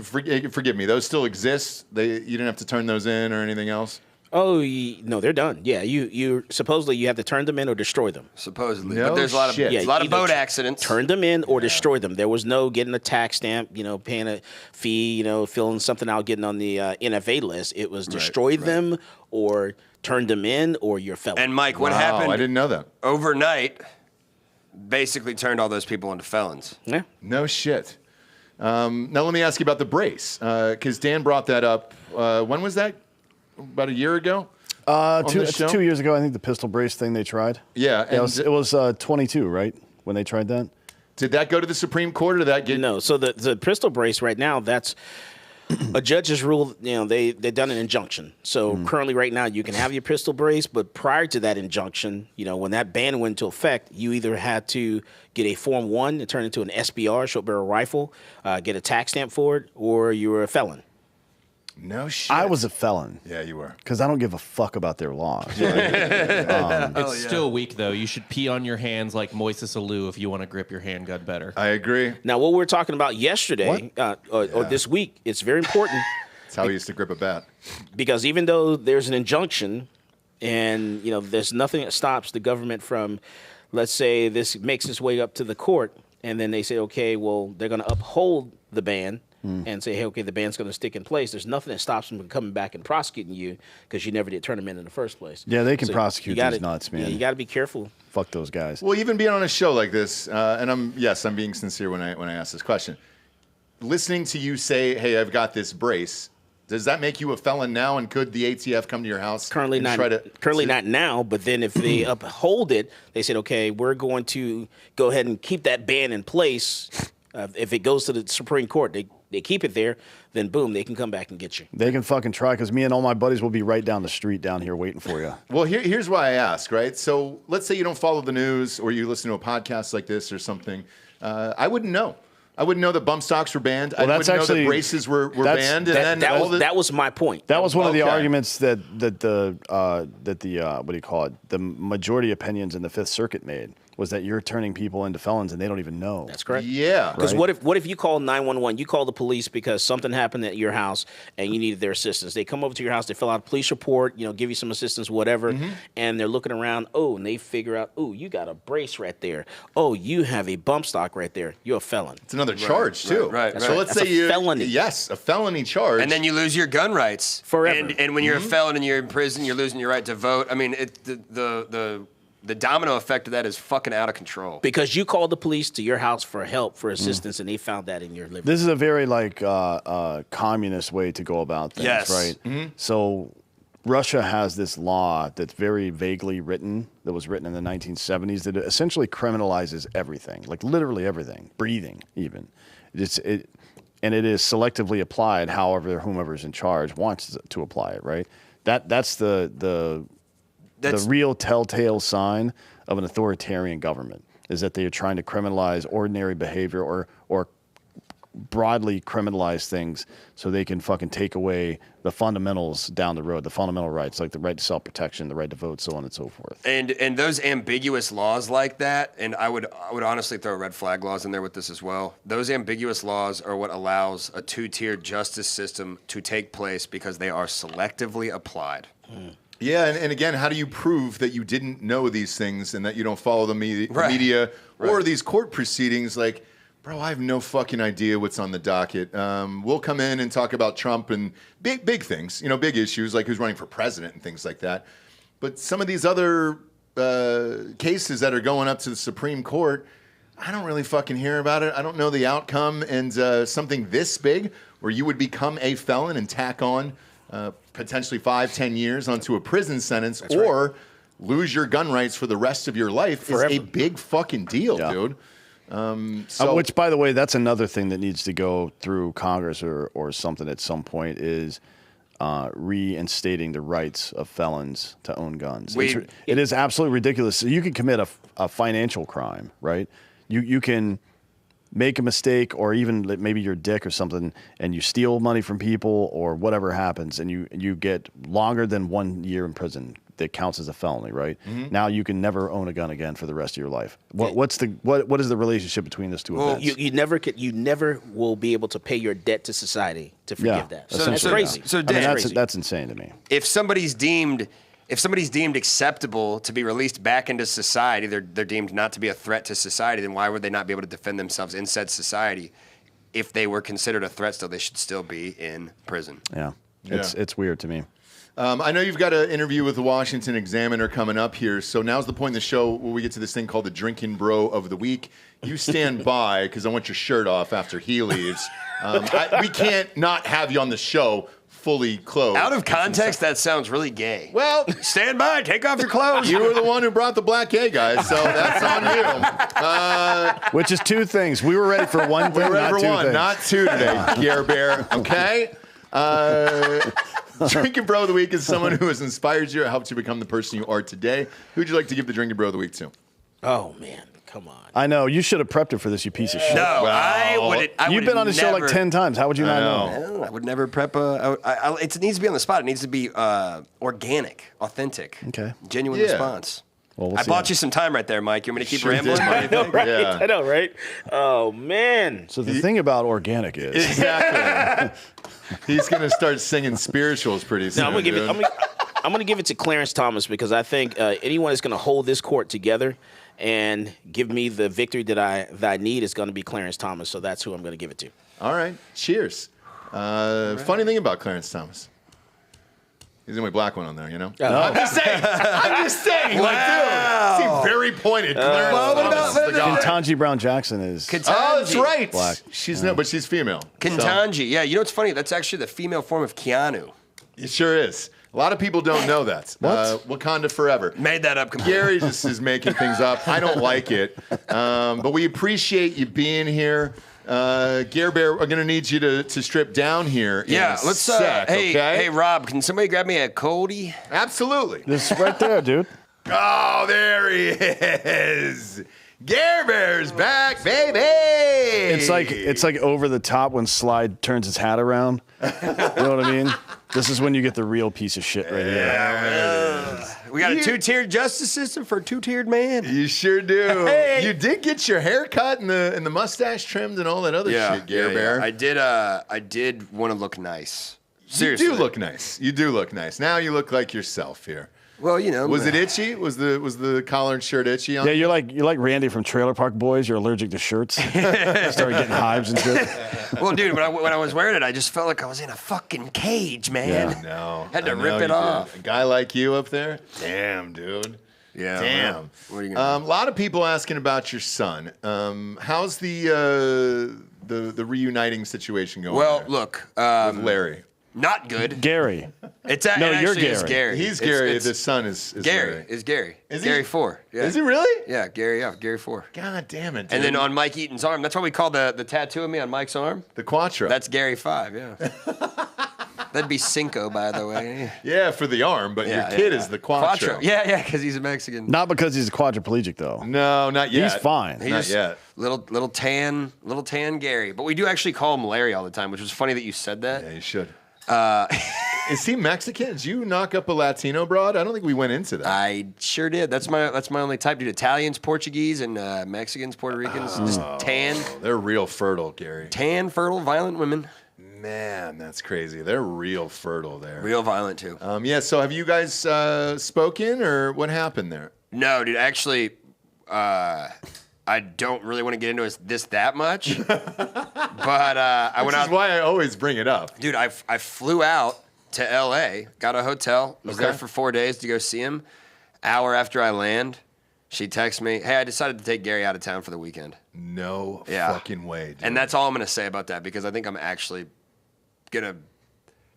Forgive me. Those still exist? You didn't have to turn those in or anything else? Oh, no, they're done. Yeah, you supposedly you have to turn them in or destroy them. Supposedly. No But there's a lot of shit. a lot of either boat accidents. Turn them in or destroy them. There was no getting a tax stamp, paying a fee, filling something out, getting on the NFA list. It was destroy them or turn them in or you're felon. And Mike, what Wow, happened I didn't know that. overnight basically turned all those people into felons. Yeah. No shit. Now let me ask you about the brace, because Dan brought that up. When was that? About a year ago? It's show? 2 years ago, I think the pistol brace thing they tried. Yeah. And It was 22, right? When they tried that? did that go to the Supreme Court, or did that get... No, so the pistol brace right now, that's a judge has ruled, they've done an injunction. So currently right now you can have your pistol brace, but prior to that injunction, when that ban went into effect, you either had to get a Form 1 and turn it into an SBR, short barrel rifle, get a tax stamp for it, or you were a felon. No shit. I was a felon. Yeah, you were. Because I don't give a fuck about their laws. Right? It's still weak, though. You should pee on your hands like Moises Alou if you want to grip your handgun better. I agree. Now, what we were talking about yesterday or this week, it's very important. That's how we used to grip a bat. Because even though there's an injunction and, there's nothing that stops the government from, let's say this makes its way up to the court, and then they say, okay, well, they're going to uphold the ban and say, hey, okay, the ban's going to stick in place. There's nothing that stops them from coming back and prosecuting you because you never did turn them in the first place. Yeah, they can prosecute these nuts, man. Yeah, you got to be careful. Fuck those guys. Well, even being on a show like this, and I'm being sincere when I ask this question. Listening to you say, hey, I've got this brace, does that make you a felon now? And could the ATF come to your house? Currently not now, but then if they uphold it, they said, okay, we're going to go ahead and keep that ban in place. If it goes to the Supreme Court, they keep it there, then boom, they can come back and get you. They can fucking try, because me and all my buddies will be right down the street down here waiting for you. Well, here's why I ask, right? So let's say you don't follow the news or you listen to a podcast like this or something. I wouldn't know. I wouldn't know that bump stocks were banned. Well, I wouldn't know that braces were banned. That was my point. That was one of the arguments that the what do you call it? The majority opinions in the Fifth Circuit made was that you're turning people into felons and they don't even know. That's correct. Yeah. Because what if you call 911? You call the police because something happened at your house and you needed their assistance. They come over to your house, they fill out a police report, give you some assistance, whatever, and they're looking around. Oh, and they figure out, oh, you got a brace right there. Oh, you have a bump stock right there. You're a felon. It's another charge too. Right. So let's say a felony. Yes, a felony charge. And then you lose your gun rights forever. And when you're a felon and you're in prison, you're losing your right to vote. I mean, the domino effect of that is fucking out of control. Because you called the police to your house for help, for assistance, and they found that in your living room. This is a very communist way to go about things, Yes. right? So Russia has this law that's very vaguely written, that was written in the 1970s, that essentially criminalizes everything, like literally everything, breathing even. And it is selectively applied however whomever's in charge wants to apply it, right? That's the real telltale sign of an authoritarian government, is that they are trying to criminalize ordinary behavior or broadly criminalize things so they can fucking take away the fundamentals down the road, the fundamental rights, like the right to self-protection, the right to vote, so on and so forth. And those ambiguous laws like that, and I would honestly throw red flag laws in there with this as well. Those ambiguous laws are what allows a two-tiered justice system to take place because they are selectively applied. Yeah, and again, how do you prove that you didn't know these things and that you don't follow the media or these court proceedings? Like, bro, I have no fucking idea what's on the docket. We'll come in and talk about Trump and big things, big issues like who's running for president and things like that. But some of these other cases that are going up to the Supreme Court, I don't really fucking hear about it. I don't know the outcome. And something this big where you would become a felon and tack on potentially 5-10 years onto a prison sentence or lose your gun rights for the rest of your life is a big fucking deal, dude. Which, by the way, that's another thing that needs to go through Congress or something at some point is reinstating the rights of felons to own guns. It is absolutely ridiculous. So you can commit a financial crime, right? You can make a mistake, or even maybe you're a dick or something, and you steal money from people or whatever happens, and you get longer than 1 year in prison. That counts as a felony, right? Now you can never own a gun again for the rest of your life. What is the relationship between those two events? You never will be able to pay your debt to society to forgive that. So that's crazy. So that's insane to me. If somebody's deemed acceptable to be released back into society, they're deemed not to be a threat to society, then why would they not be able to defend themselves in said society? If they were considered a threat still, they should still be in prison. Yeah. It's weird to me. I know you've got an interview with the Washington Examiner coming up here, so now's the point in the show where we get to this thing called the Drinkin' Bro of the Week. You stand by, because I want your shirt off after he leaves. We can't not have you on the show fully clothed. Out of context, that sounds really gay. Well, stand by, take off your clothes. You were the one who brought the black gay guys, so that's on you. Which is two things. We were ready for one thing, not two today, Gary Bear, okay? Drinkin' Bro of the Week is someone who has inspired you or helped you become the person you are today. Who'd you like to give the Drinkin' Bro of the Week to? Oh, man. come on. I know. You should have prepped it for this, you piece of shit. No, I would. You've been on the show like 10 times. How would you not know? No, I would never prep it needs to be on the spot. It needs to be organic, authentic. Okay. Genuine response. Well, we'll I see bought how- you some time right there, Mike. You want me to keep Sure rambling? did. I know, right? Yeah. I know, right? Oh, man. So the thing about organic is Exactly. He's going to start singing spirituals pretty soon. No, I'm gonna give it. dude. I'm gonna give it to Clarence Thomas because I think anyone that's gonna hold this court together and give me the victory that I need is gonna be Clarence Thomas. So that's who I'm gonna give it to. All right. Cheers. Funny thing about Clarence Thomas. He's the only black one on there, you know? No. I'm just saying. Like, dude, seemed very pointed. Clarence Thomas is the guy. Ketanji Brown Jackson is. Oh, that's right. Black. She's no, but she's female. Ketanji. Yeah, you know what's funny? That's actually the female form of Keanu. It sure is. A lot of people don't know that. Wakanda forever. Made that up completely. Gary just is making things up. I don't like it. But we appreciate you being here. Gare Bear, we're going to need you to strip down here. Yeah, in a let's. sec, okay? Hey, Rob, can somebody grab me a coldie? Absolutely. This is right there, dude. Oh, there he is. Gare Bear's back, baby. It's like over the top when Slide turns his hat around. You know what I mean? This is when you get the real piece of shit right here. We got a two-tiered justice system for a two-tiered man. You sure do. Hey. You did get your hair cut and the mustache trimmed and all that other shit, Gare Bear. I did want to look nice. Seriously. You do look nice. You do look nice. Now you look like yourself here. Well, you know. Was it itchy? Was the collar and shirt itchy? On Yeah, you're like Randy from Trailer Park Boys. You're allergic to shirts. Started getting hives and shit. Well, dude, when I was wearing it, I just felt like I was in a fucking cage, man. Yeah. No. Had to I know rip you it did. off. A guy like you up there? Damn, dude. Yeah. Damn. What are you gonna A lot of people asking about your son. How's the reuniting situation going? Well, there look, with Larry. not good. Gary. It's No, it you're actually is Gary. Gary. He's It's- Gary. it's The son is Gary. Larry. Is Gary. Is he? Gary 4. Yeah. Is he really? Yeah, Gary. Yeah, Gary 4. God damn it. Dude. And then on Mike Eaton's arm, that's why we call the tattoo of me on Mike's arm. the Quattro. That's Gary 5. Yeah. That'd be Cinco, by the way. yeah, for the arm, but your kid is the Quattro. Yeah, because he's a Mexican. Not because he's a quadriplegic though. No, not yet. He's fine. Not yet. Little tan Gary. But we do actually call him Larry all the time, which was funny that you said that. Yeah, you should. Is he Mexican? Did you knock up a Latino broad? I don't think we went into that. I sure did. That's my only type, dude. Italians, Portuguese, and Mexicans, Puerto Ricans, just tan, They're real fertile, Gary. fertile, violent women. Man, that's crazy. They're real fertile there. Real violent too. Yeah, so have you guys spoken or what happened there? No, dude. Actually, I don't really want to get into this that much. But I went Which out. is why I always bring it up. Dude, I flew out to L.A., got a hotel, was Okay. there for 4 days to go see him. Hour after I land, she texts me, hey, I decided to take Gary out of town for the weekend. No Yeah. fucking way, dude. And that's all I'm going to say about that because I think I'm actually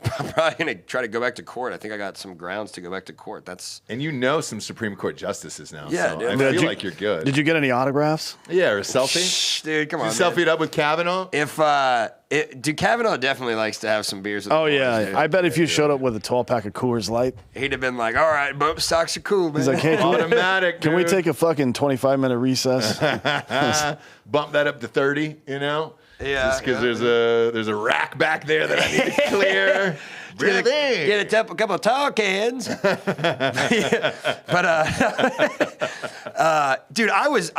probably going to try to go back to court. I think I got some grounds to go back to court. And you know some Supreme Court justices now. Yeah, so dude. I Did feel you- like you're good. Did you get any autographs? Yeah, or a selfie? Shh, dude, come on. You man. selfied up with Kavanaugh? Dude, Kavanaugh definitely likes to have some beers with Oh the boys, yeah, dude. I bet if you showed up with a 12-pack of Coors Light, He'd have been like, all right, bump stocks are cool, man. he's like, "Hey, Automatic, can we dude. take a fucking 25-minute recess?" Bump that up to 30, you know? Yeah, Just because yeah. there's a rack back there that I need to clear. Breathe in. Get a couple of tall cans. But dude, I was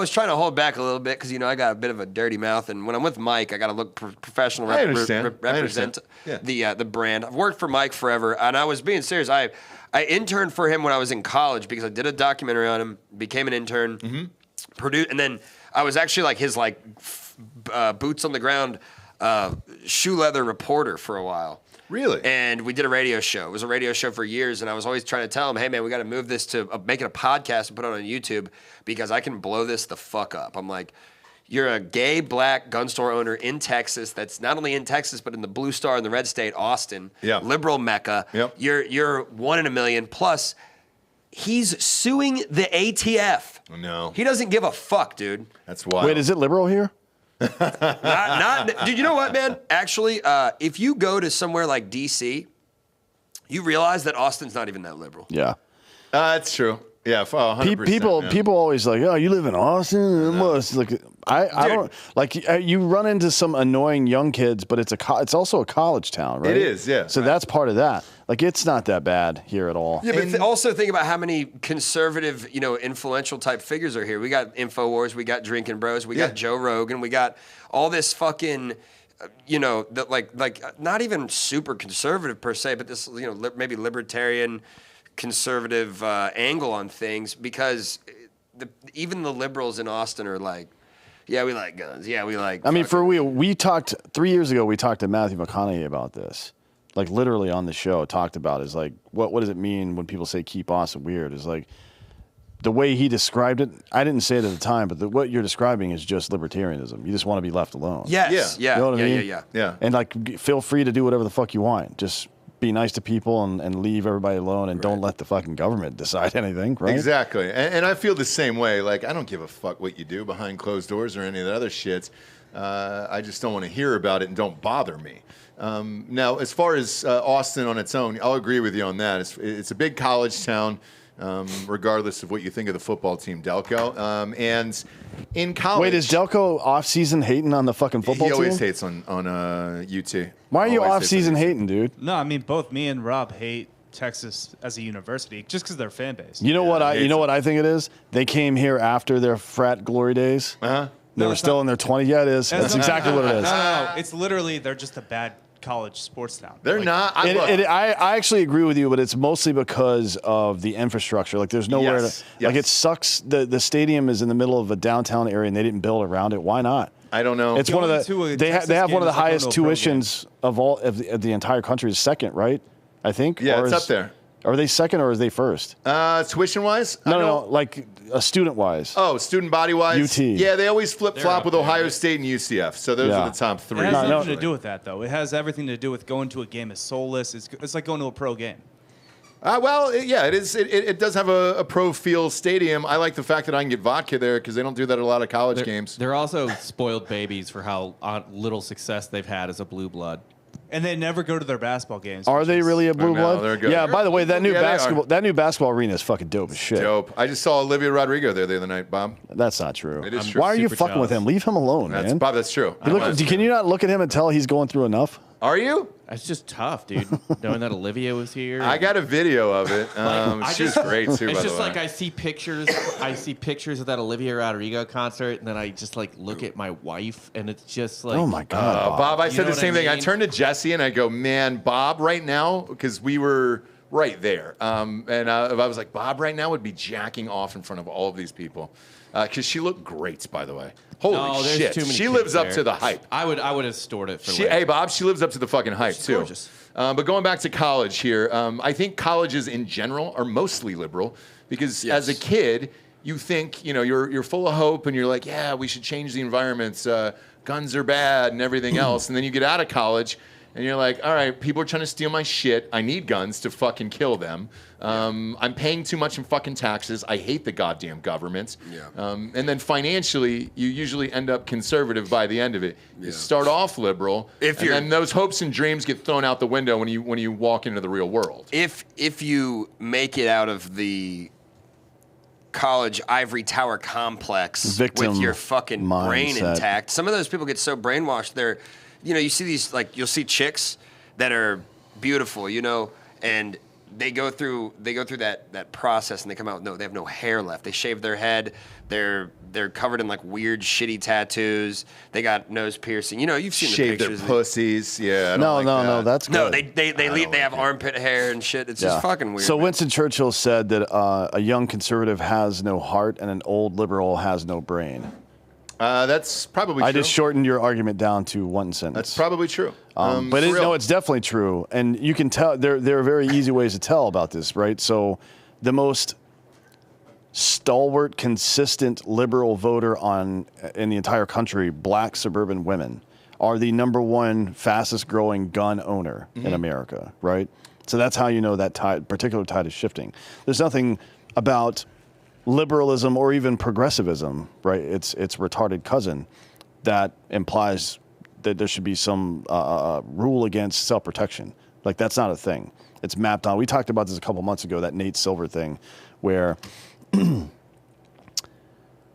trying to hold back a little bit because I got a bit of a dirty mouth, and when I'm with Mike, I got to look professional. I understand. Represent Yeah. the brand. I've worked for Mike forever, and I was being serious. I interned for him when I was in college because I did a documentary on him, became an intern, and then I was actually like his boots on the ground shoe leather reporter for a while. Really? And we did a radio show. It was a radio show for years, and I was always trying to tell him, hey, man, we got to move this to make it a podcast and put it on YouTube because I can blow this the fuck up. I'm like, you're a gay black gun store owner in Texas that's not only in Texas but in the blue star in the red state, Austin, liberal Mecca. Yep. You're 1 in a million. Plus, he's suing the ATF. No. He doesn't give a fuck, dude. That's wild. Wait, is it liberal here? Dude, you know what, man? Actually, if you go to somewhere like D.C., you realize that Austin's not even that liberal. Yeah. That's true. Yeah, 100%. People always like, oh, you live in Austin? It must like I don't like you run into some annoying young kids, but it's also a college town, right? It is, yeah. So that's part of that. Like it's not that bad here at all. Yeah, but also think about how many conservative, influential type figures are here. We got InfoWars, we got Drinkin Bros, we got Joe Rogan, we got all this fucking, not even super conservative per se, but this, maybe libertarian, conservative angle on things, because even the liberals in Austin are like, yeah, we like guns. Yeah, we like. I mean, we talked 3 years ago. We talked to Matthew McConaughey about this, like literally on the show. Talked about is like what does it mean when people say keep Austin weird? Is like the way he described it. I didn't say it at the time, but what you're describing is just libertarianism. You just want to be left alone. Yes. Yeah. You know what I mean? Yeah. And like, feel free to do whatever the fuck you want. Just be nice to people and leave everybody alone and don't let the fucking government decide anything, right? Exactly. And I feel the same way. Like, I don't give a fuck what you do behind closed doors or any of the other shit. I just don't want to hear about it and don't bother me. Now, as far as Austin on its own, I'll agree with you on that. It's a big college town, regardless of what you think of the football team, Delco. And in college... Wait, is Delco off-season hating on the fucking football team? He always hates on UT. Why are you off-season hating, dude? No, I mean, both me and Rob hate Texas as a university just because of their fan base. You know what I think it is? They came here after their frat glory days. Uh-huh. They were still in their 20s. Yeah, it is. That's exactly what it is. No. It's literally, they're just a bad college sports town. They're not. I actually agree with you, but it's mostly because of the infrastructure. Like, there's nowhere to... Like, it sucks. The stadium is in the middle of a downtown area, and they didn't build around it. Why not? I don't know. It's one of the... They have one of the highest tuitions of all of the entire country. Is second, right? I think. Yeah, it's up there. Are they second or is they first? Tuition-wise? No, like student-wise. Oh, student body-wise? UT. Yeah, they always flip-flop with Ohio State and UCF, so those are the top three. It has nothing to do with that, though. It has everything to do with going to a game as soulless. It's like going to a pro game. It is. It does have a pro feel stadium. I like the fact that I can get vodka there because they don't do that at a lot of college games. They're also spoiled babies for how little success they've had as a blue blood. And they never go to their basketball games. Are they really a blue blood? They're good. Yeah. By the way, that new basketball arena is fucking dope as shit. Dope. I just saw Olivia Rodrigo there the other night, Bob. That's not true. It is true. Why are you Super fucking with him? Leave him alone, man. Bob, that's true. Can you not look at him and tell he's going through enough? Are you? It's just tough, dude. Knowing that Olivia was here. I got a video of it. She was great too. It's by the just way. like I see pictures. I see pictures of that Olivia Rodrigo concert, and then I just like look at my wife, and it's just like, Oh my god, Bob, I said know the same what I thing. I mean? turned to Jesse and I go, man, Bob, right now, because we were right there, and I was like, Bob, right now would be jacking off in front of all of these people, because she looked great, by the way. Holy there's shit, too many she kids lives up there. to the hype. I would have stored it for. Hey, Bob, she lives up to the fucking hype too. gorgeous. But going back to college here, I think colleges in general are mostly liberal because as a kid, you think you're full of hope and you're like, yeah, we should change the environments. Guns are bad and everything else. And then you get out of college and you're like, all right, people are trying to steal my shit. I need guns to fucking kill them. I'm paying too much in fucking taxes. I hate the goddamn government. And then financially, you usually end up conservative by the end of it. You start off liberal, and then those hopes and dreams get thrown out the window when you walk into the real world. If you make it out of the college ivory tower complex with your fucking brain intact, some of those people get so brainwashed. You see these, like, you'll see chicks that are beautiful, and they go through that process and they come out, they have no hair left. They shave their head. They're covered in like weird shitty tattoos. They got nose piercing. You've seen Shave the pictures. their pussies. Yeah. No, that's good. No, they have armpit hair and shit. It's just fucking weird. So man. Winston Churchill said that a young conservative has no heart and an old liberal has no brain. That's probably true. I just shortened your argument down to one sentence. That's probably true. But it's definitely true. And you can tell, there are very easy ways to tell about this, right? So the most stalwart, consistent liberal voter in the entire country, black suburban women, are the number one fastest growing gun owner in America, right? So that's how you know that particular tide is shifting. There's nothing about liberalism or even progressivism, right? It's retarded cousin that implies that there should be some rule against self-protection. Like, that's not a thing. It's mapped on. We talked about this a couple months ago, that Nate Silver thing, where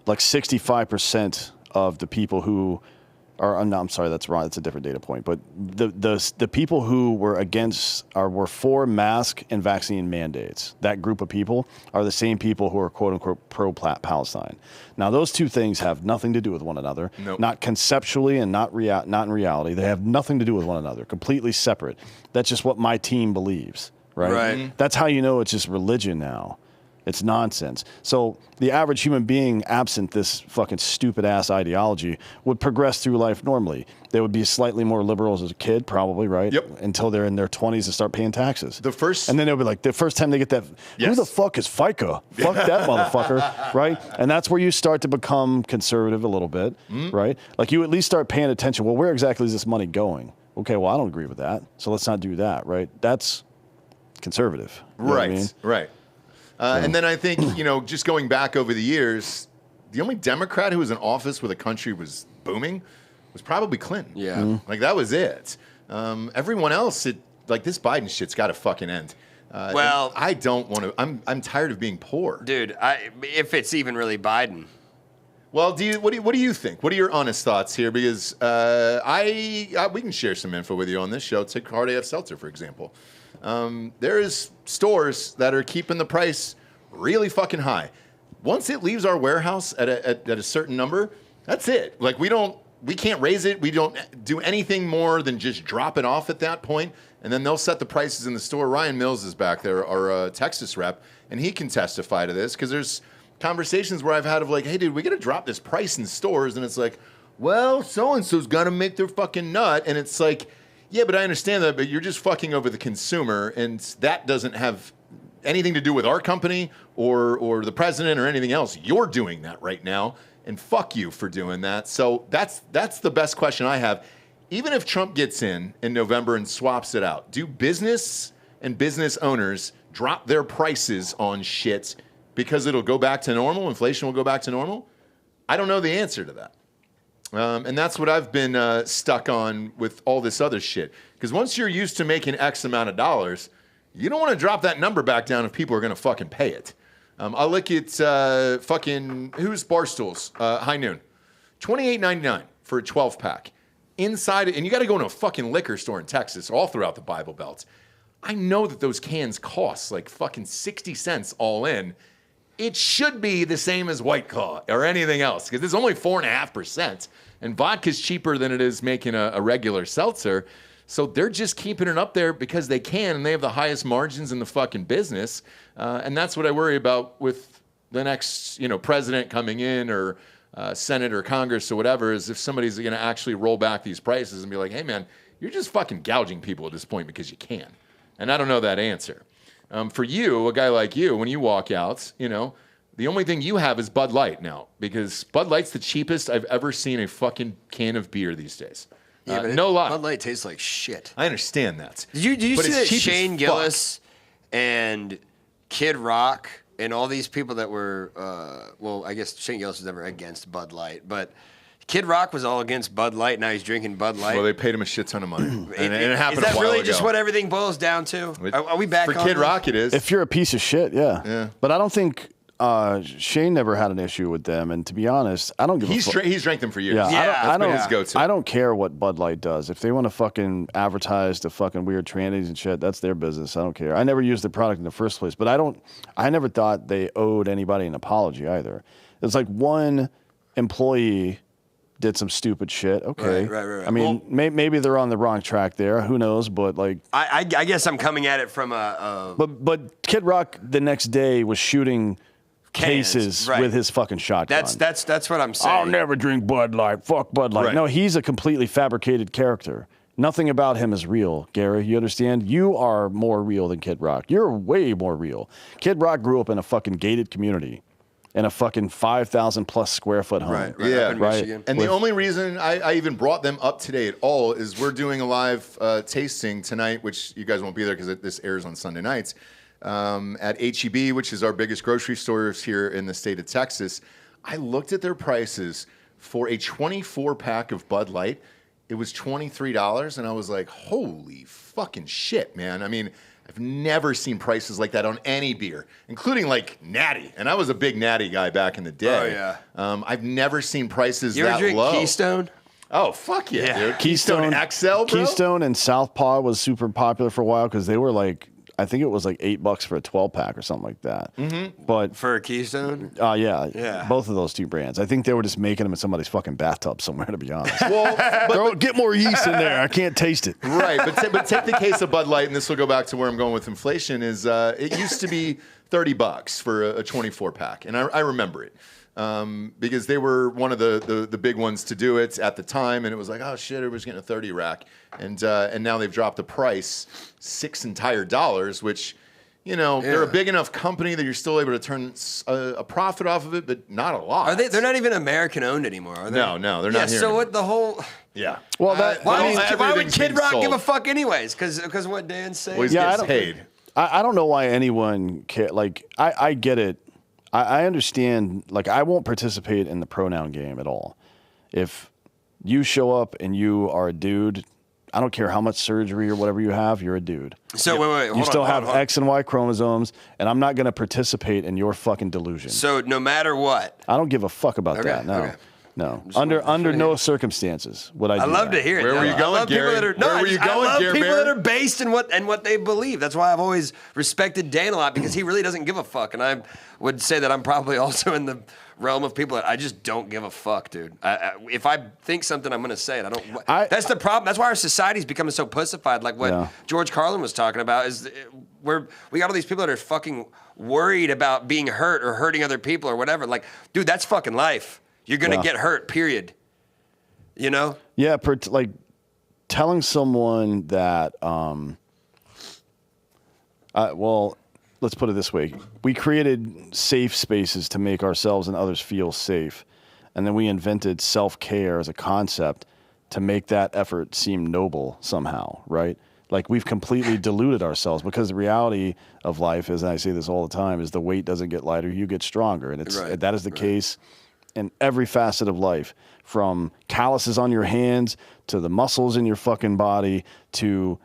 like 65% of the people who are, no, I'm sorry, that's wrong. That's a different data point. But the people who were were for mask and vaccine mandates, that group of people are the same people who are quote unquote pro-Palestine. Now, those two things have nothing to do with one another. Nope. Not conceptually and not in reality. They have nothing to do with one another. Completely separate. That's just what my team believes, right? Right. That's how you know it's just religion now. It's nonsense. So the average human being, absent this fucking stupid ass ideology, would progress through life normally. They would be slightly more liberal as a kid, probably, right? Yep. Until they're in their 20s and start paying taxes. And then they'll be like, the first time they get that, Yes. who the fuck is FICA? Fuck that motherfucker, right? And that's where you start to become conservative a little bit, right? Like you at least start paying attention. Well, where exactly is this money going? Okay, well, I don't agree with that. So let's not do that, right? That's conservative. You know what I mean? Right. And then I think, just going back over the years, the only Democrat who was in office where the country was booming was probably Clinton. Yeah. Like, that was it. Everyone else, this Biden shit's got to fucking end. Well, I don't want to. I'm tired of being poor. dude, if it's even really Biden. Well, what do you think? What are your honest thoughts here? Because we can share some info with you on this show. Take Hard AF Seltzer, for example. There's stores that are keeping the price really fucking high. Once it leaves our warehouse at a certain number, that's it. Like we can't raise it. We don't do anything more than just drop it off at that point, and then they'll set the prices in the store. Ryan Mills is back there, our Texas rep, and he can testify to this because there's conversations where I've had of like, hey, dude, we got to drop this price in stores, and it's like, well, so-and-so's got to make their fucking nut, and it's like, yeah, but I understand that, but you're just fucking over the consumer, and that doesn't have anything to do with our company or the president or anything else. You're doing that right now, and fuck you for doing that. So that's the best question I have. Even if Trump gets in November and swaps it out, do business and business owners drop their prices on shit because it'll go back to normal? Inflation will go back to normal? I don't know the answer to that. And that's what I've been stuck on with all this other shit. Because once you're used to making X amount of dollars, you don't want to drop that number back down if people are going to fucking pay it. I'll look at fucking, who's Barstool's? High Noon. $28.99 for a 12-pack. Inside, and you got to go in a fucking liquor store in Texas, all throughout the Bible Belt. I know that those cans cost like fucking 60 cents all in. It should be the same as White Claw or anything else because it's only 4.5%. And vodka's cheaper than it is making a regular seltzer. So they're just keeping it up there because they can, and they have the highest margins in the fucking business. And that's what I worry about with the next, president coming in or Senate or Congress or whatever, is if somebody's going to actually roll back these prices and be like, hey, man, you're just fucking gouging people at this point because you can. And I don't know that answer. For you, a guy like you, when you walk out, the only thing you have is Bud Light now because Bud Light's the cheapest I've ever seen a fucking can of beer these days. Yeah, no lie. Bud Light tastes like shit. I understand that. Did you But see it's that cheap as Shane fuck. Gillis and Kid Rock and all these people that were, I guess Shane Gillis was never against Bud Light, but Kid Rock was all against Bud Light. Now he's drinking Bud Light. Well, they paid him a shit ton of money. and it happened Is that a while really ago. just what everything boils down to? Are we back For on Kid this? Rock, it is. If you're a piece of shit, yeah. Yeah. But I don't think Shane never had an issue with them. And to be honest, I don't give a fuck. He's drank them for years. Yeah, Yeah, I That's been don't. his go-to. I don't care what Bud Light does. If they want to fucking advertise the fucking weird trannies and shit, that's their business. I don't care. I never used the product in the first place, but I never thought they owed anybody an apology either. It's like one employee did some stupid shit. Okay, Right. I mean, maybe they're on the wrong track there. Who knows? But like, I guess I'm coming at it from a but Kid Rock the next day was shooting Cans, cases right. with his fucking shotgun. That's what I'm saying. I'll never drink Bud Light. Fuck Bud Light. Right. No, he's a completely fabricated character. Nothing about him is real, Gary. You understand? You are more real than Kid Rock. You're way more real. Kid Rock grew up in a fucking gated community in a fucking 5,000 plus square foot home. Right, Yeah, up in right. Michigan. And the only reason I even brought them up today at all is we're doing a live tasting tonight, which you guys won't be there because this airs on Sunday nights, at H-E-B, which is our biggest grocery stores here in the state of Texas. I looked at their prices for a 24-pack of Bud Light. It was $23, and I was like, holy fucking shit, man. I mean, I've never seen prices like that on any beer, including like Natty. And I was a big Natty guy back in the day. Oh, yeah. I've never seen prices You that ever drink low. Keystone? Oh, fuck yeah, Yeah. dude. Keystone XL, bro? Keystone and Southpaw was super popular for a while because they were like, I think it was like $8 for a 12-pack or something like that. Mm-hmm. But For a Keystone? yeah, both of those two brands. I think they were just making them in somebody's fucking bathtub somewhere, to be honest. Well, Get more yeast in there. I can't taste it. right, but take the case of Bud Light, and this will go back to where I'm going with inflation, is it used to be $30 for a 24-pack, and I remember it. Because they were one of the big ones to do it at the time, and it was like, oh shit, everybody's getting a 30 rack, and now they've dropped the price $6 entire dollars, which, you know, they're a big enough company that you're still able to turn a profit off of it, but not a lot. Are they? They're not even American owned anymore, are they? No, they're not here. So what the whole? Yeah. Well, Why would everything's Kid being Rock give a sold. fuck anyways? Because what Dan's saying. Well, he's Yeah, getting paid. I don't know why anyone care. Like, I get it. I understand. Like, I won't participate in the pronoun game at all. If you show up and you are a dude, I don't care how much surgery or whatever you have, you're a dude. So wait, You still have X and Y chromosomes, and I'm not going to participate in your fucking delusion. So no matter what, I don't give a fuck about Okay, that. No. okay. No. Under no circumstances would I do I love that. to hear it. Where were you I going, love people Gary? that are, no, Where I were you just- I going, love Gary people Bear? that are based in what they believe. That's why I've always respected Dan a lot, because he really doesn't give a fuck. And I would say that I'm probably also in the realm of people that I just don't give a fuck, dude. If I think something, I'm going to say it. That's the problem. That's why our society's becoming so pussified. Like what George Carlin was talking about is we got all these people that are fucking worried about being hurt or hurting other people or whatever. Like, dude, that's fucking life. You're going to get hurt, period. You know? Yeah, like telling someone that, well, let's put it this way. We created safe spaces to make ourselves and others feel safe. And then we invented self-care as a concept to make that effort seem noble somehow, right? Like, we've completely diluted ourselves, because the reality of life is, and I say this all the time, is the weight doesn't get lighter, you get stronger. And that is the case in every facet of life, from calluses on your hands to the muscles in your fucking body to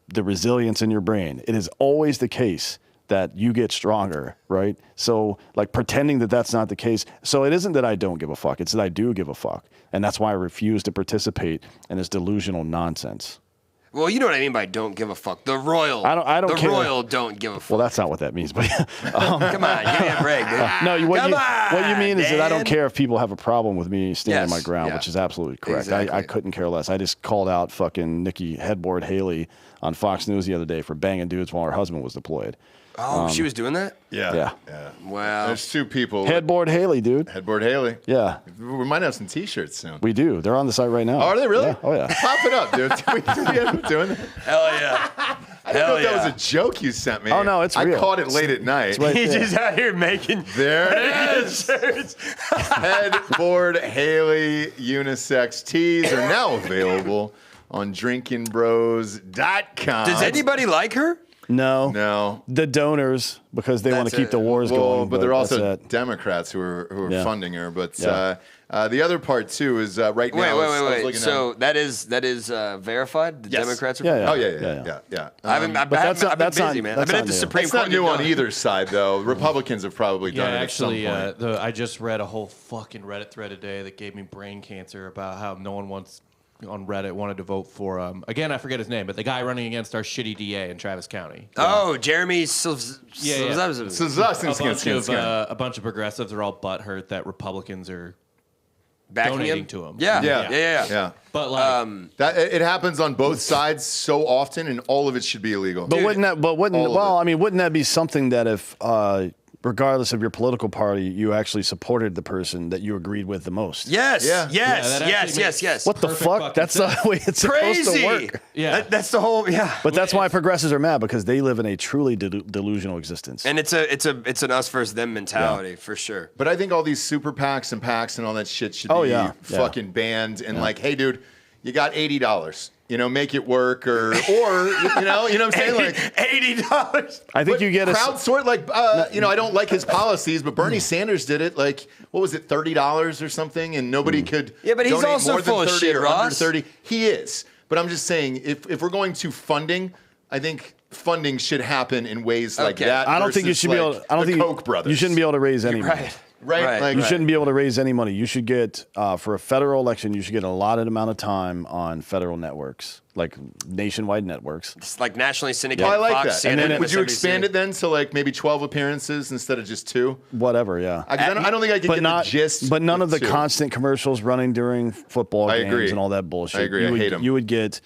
the resilience in your brain. It is always the case that you get stronger, right? So, like, pretending that that's not the case. So it isn't that I don't give a fuck. It's that I do give a fuck. And that's why I refuse to participate in this delusional nonsense. Well, you know what I mean by don't give a fuck. The royal. I don't care. The royal don't give a fuck. Well, that's not what that means, but Come on, give me a break, dude. no, what you mean is that I don't Dan. care if people have a problem with me standing my ground, yeah. which is absolutely correct. Exactly. I couldn't care less. I just called out fucking Nikki Headboard Haley on Fox News the other day for banging dudes while her husband was deployed. Oh, she was doing that? Yeah. Wow. There's two people. Headboard Haley, dude. Headboard Haley. Yeah, We might have some T-shirts soon. we do. They're on the site right now. Oh, are they really? Yeah. Oh, yeah. Pop it up, dude. Did we end up doing that? Hell yeah. I didn't know if that was a joke you sent me. Oh, no, it's real. I caught it late at night. It's right He's there. just out here making. There it is. Headboard Haley unisex tees are now available on drinkinbros.com. Does anybody like her? No. The donors, because they want to That's keep the it. wars Well, going. but they're that's also it. Democrats who are Yeah. funding her. But Yeah. the other part too is right now. I was Wait. looking So that is verified? The Yes. Democrats are Yeah, Oh yeah. yeah. I've been that's not- busy, that's not- man. that's I've been not at the new. Supreme It's Court. not new on either side though. Republicans have probably done Yeah, it actually, at some point. I just read a whole fucking Reddit thread today that gave me brain cancer about how no one wants on Reddit wanted to vote for again, I forget his name, but the guy running against our shitty DA in Travis County. Oh, Jeremy This is A bunch of progressives are all butthurt that Republicans are backing donating him to him. Yeah. But like, that it happens on both sides so often, and all of it should be illegal. But wouldn't that be something that if, regardless of your political party, you actually supported the person that you agreed with the most? Yes. Yeah. that actually makes Yes. What the perfect fuck? fucking That's the sense. way it's supposed to Crazy. work. Yeah. That's the whole. Yeah. But that's why progressives are mad, because they live in a truly delusional existence. And it's an us versus them mentality for sure. But I think all these super PACs and PACs and all that shit should Oh, be yeah. fucking banned. And like, hey, dude, you got $80. Make it work, or you know what I'm saying? Like $80. I think you get crowdsource. Like, I don't like his policies, but Bernie Sanders did it. Like, what was it, $30 or something, and nobody could. Yeah, but he's donate also more than full of 30 shit, or under Ross. 30. He is, but I'm just saying, if we're going to funding, I think funding should happen in ways like that. I don't think you should be able. I don't think Koch brothers. You shouldn't be able to raise any money. Right. Like, You shouldn't be able to raise any money. You should get for a federal election. You should get an allotted amount of time on federal networks, like nationwide networks. It's like nationally syndicated. I like Fox, that. CNN, And then would you MSNBC. expand it then to like maybe 12 appearances instead of just 2? Whatever, yeah. I don't think I could get the gist. But none with of the 2. constant commercials running during football I games agree. and all that bullshit. I agree. I hate 'em. You would get.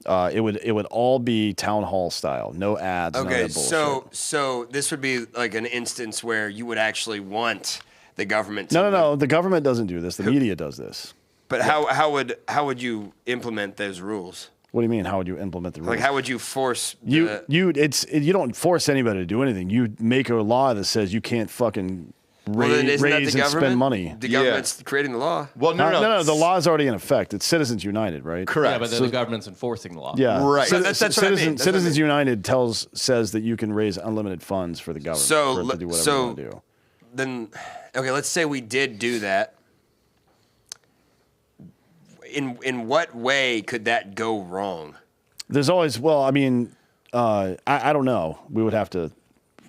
It would all be town hall style, no ads. none of Okay, that bullshit. so this would be like an instance where you would actually want the government to No. The government doesn't do this. The media does this. But how would you implement those rules? What do you mean? How would you implement the rules? Like how would you force you don't force anybody to do anything. You make a law that says you can't fucking raise and spend money. The government's creating the law. Well, No. The law is already in effect. It's Citizens United, right? Correct. Yeah, but then the government's enforcing the law. Yeah, Right. So that's what I mean. That's what I mean. Citizens United says that you can raise unlimited funds for the government for it to do whatever you want to do. Then, okay, let's say we did do that. In what way could that go wrong? There's always, I don't know. We would have to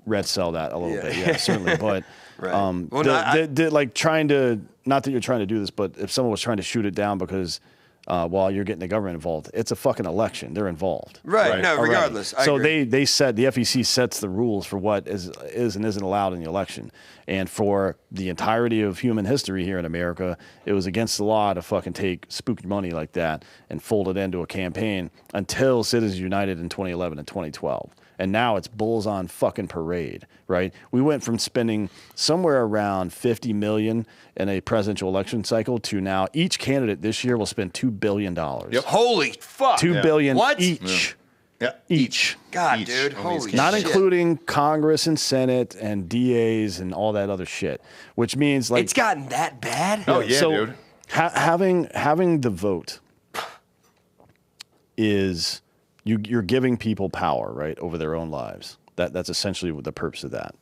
red sell that a little bit, yeah, certainly. But Right. like trying to, not that you're trying to do this, but if someone was trying to shoot it down because while you're getting the government involved, it's a fucking election. They're involved. Right. No, already. regardless. I So agree. they said the FEC sets the rules for what is and isn't allowed in the election. And for the entirety of human history here in America, it was against the law to fucking take spooked money like that and fold it into a campaign until Citizens United in 2011 and 2012. And now it's bulls on fucking parade, right? We went from spending somewhere around $50 million in a presidential election cycle to now each candidate this year will spend $2 billion. Yep. Holy fuck. $2 billion What? each. Yeah. Each. God, Each dude. on Holy these shit. Not including Congress and Senate and DAs and all that other shit, which means like It's gotten that bad? Oh, yeah, so dude. having the vote is you're giving people power, right, over their own lives. That's essentially what the purpose of that.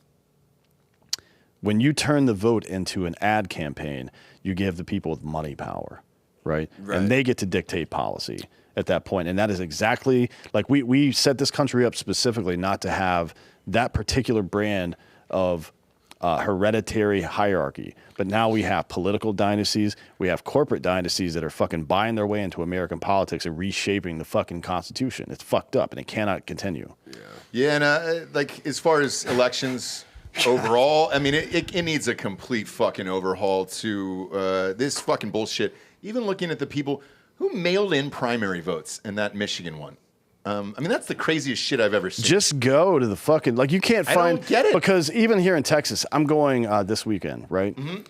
When you turn the vote into an ad campaign, you give the people with money power, right? And they get to dictate policy at that point. And that is exactly like we set this country up specifically not to have that particular brand of hereditary hierarchy. But now we have political dynasties. We have corporate dynasties that are fucking buying their way into American politics and reshaping the fucking Constitution. It's fucked up and it cannot continue. Yeah, and like as far as elections overall, I mean, it needs a complete fucking overhaul to this fucking bullshit. Even looking at the people who mailed in primary votes in that Michigan one. I mean, that's the craziest shit I've ever seen. Just go to the fucking, like you can't find. don't get it. Because even here in Texas, I'm going this weekend, right? Mm-hmm.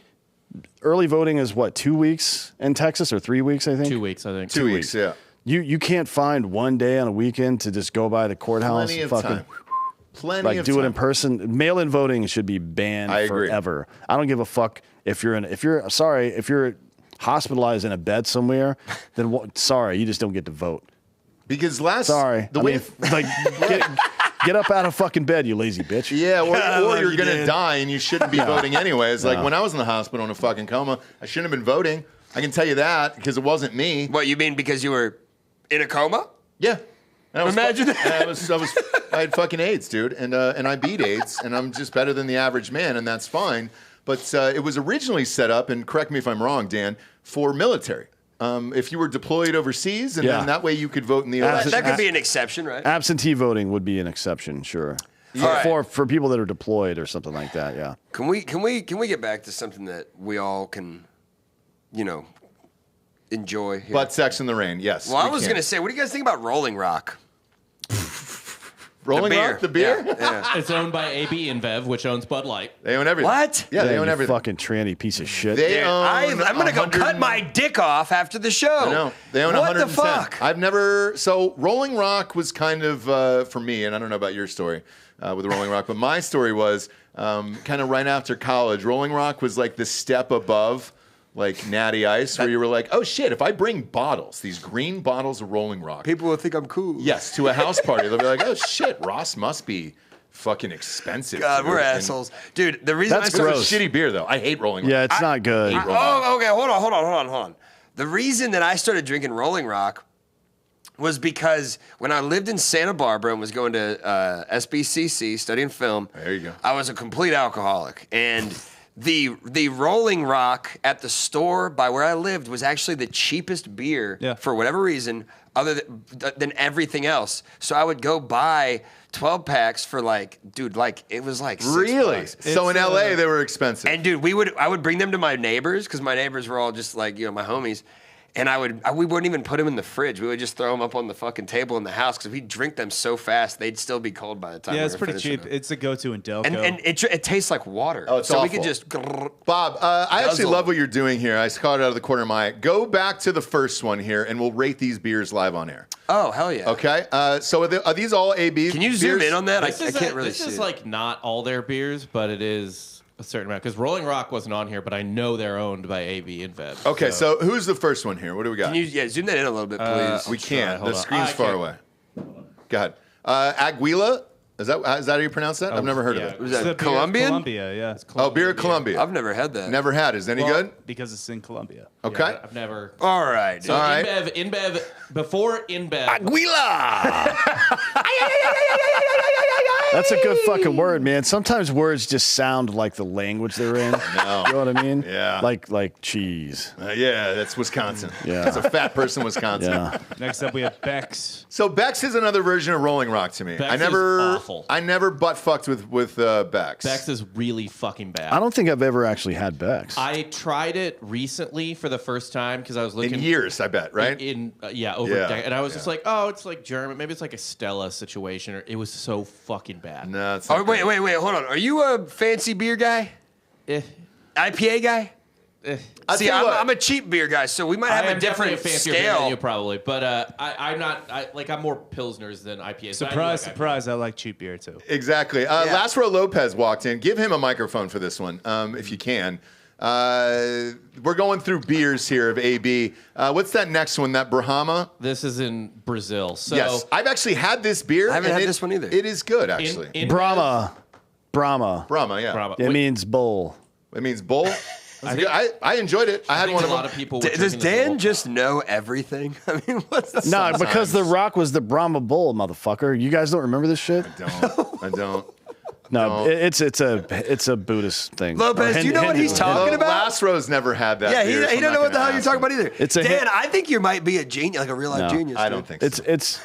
Early voting is what, 2 weeks in Texas or 3 weeks, I think? 2 weeks, I think. 2 weeks, yeah. You can't find one day on a weekend to just go by the courthouse Plenty and of fucking time. Plenty like of do time. it in person. Mail-in voting should be banned I agree. forever. I don't give a fuck if you're hospitalized in a bed somewhere, then sorry, you just don't get to vote. Because Get up out of fucking bed, you lazy bitch. Yeah, or you're you going to did. die and you shouldn't be voting anyways. Like when I was in the hospital in a fucking coma, I shouldn't have been voting. I can tell you that because it wasn't me. What, you mean because you were in a coma? Yeah. And I was Imagine that. I had fucking AIDS, dude, and I beat AIDS, and I'm just better than the average man, and that's fine. But it was originally set up, and correct me if I'm wrong, Dan, for military. If you were deployed overseas, and then that way you could vote in the election. That could be an exception, right? Absentee voting would be an exception, sure. Yeah. For people that are deployed or something like that, yeah. Can we get back to something that we all can, enjoy here? Butt sex in the rain, yes. Well, I we was can. going to say, what do you guys think about Rolling Rock? Rolling Rock, the beer? Yeah. It's owned by AB InBev, which owns Bud Light. They own everything. What? Yeah, they You own everything. fucking tranny piece of shit. They own I'm going to go 100 cut my dick off after the show. I know. They own What 110. the fuck? I've never. So Rolling Rock was kind of for me, and I don't know about your story with Rolling Rock, but my story was kind of right after college. Rolling Rock was like the step above like Natty Ice, where you were like, oh shit, if I bring bottles, these green bottles of Rolling Rock, People will think I'm cool. yes, to a house party, they'll be like, oh shit, Ross must be fucking expensive. God, dude." we're And assholes. Dude, the reason That's I It's started... a shitty beer though. I hate Rolling Rock. Yeah, it's not good. Oh, okay, hold on. The reason that I started drinking Rolling Rock was because when I lived in Santa Barbara and was going to SBCC studying film, There you go. I was a complete alcoholic. And the Rolling Rock at the store by where I lived was actually the cheapest beer for whatever reason other than everything else. So I would go buy 12 packs for like, dude, like it was like $6. So in LA, they were expensive. And dude, I would bring them to my neighbors because my neighbors were all just like, my homies. And we wouldn't even put them in the fridge. We would just throw them up on the fucking table in the house because if we drink them so fast, they'd still be cold by the time. Yeah, it's pretty cheap. It's a go-to in Delco. And it tastes like water. Oh, it's so awful. we could just. Bob, I actually Guzzle. love what you're doing here. I caught it out of the corner of my eye. Go back to the first one here, and we'll rate these beers live on air. Oh, hell yeah. Okay. So are these all AB? Can you zoom in on that? I This is can't really this see. is it. like not all their beers, but it is a certain amount. Because Rolling Rock wasn't on here, but I know they're owned by AB InBev. Okay, so who's the first one here? What do we got? Can you zoom that in a little bit, please? We can't. hold The on. screen's I far can't. away. Go ahead. Aguila? Is that how you pronounce that? I've never heard yeah. of it. Was It's that the beer of Colombian? Colombia, yeah. Oh, beer of Colombia. I've never had that. Never had. Is it any good? Because it's in Colombia. Okay. Yeah, I've never. All right. So All right. InBev, before InBev. Aguila. That's a good fucking word, man. Sometimes words just sound like the language they're in. No. You know what I mean? Yeah. Like cheese. Yeah, that's Wisconsin. Yeah. That's a fat person, Wisconsin. Yeah. Next up, we have Beck's. So Beck's is another version of Rolling Rock to me. Beck's I is never, awful. I never butt fucked with Beck's. Beck's is really fucking bad. I don't think I've ever actually had Beck's. I tried it recently for the first time because I was looking in years, I bet, right? Over Yeah, a decade, and I was just like, oh, it's like German, maybe it's like a Stella situation, or it was so fucking bad. No, it's Oh, not wait, good. wait, hold on. Are you a fancy beer guy? Eh, IPA guy? I'll See, tell you what. I'm a cheap beer guy, so we might have I a am definitely different a fancier beer than scale. you probably, but I'm not. I'm more pilsners than IPAs. So I do Surprise, like IPAs. surprise, I like cheap beer too. Exactly. Lázaro Lopez walked in. Give him a microphone for this one, if you can. We're going through beers here of AB. What's that next one? That Brahma? This is in Brazil. So Yes. I've actually had this beer. I haven't and had this one either. It is good, actually. in Brahma. Brahma, yeah. Brahma. It means bowl. It means bull. I enjoyed it. I I had think one a of lot them. of people. Were Does drinking this the Dan whole just know everything? I mean, what's the No, because The Rock was the Brahma bull, motherfucker. You guys don't remember this shit? I don't. No, No. it's a Buddhist thing. Lopez, Or do you know what he's Hindu. talking about? Lazaro's never had that. Yeah, beer, so he I'm don't not know what the gonna hell you're ask talking him. about either. It's a Dan, hit- I think you might be a genius, like a real life No. genius. I dude. don't think so. It's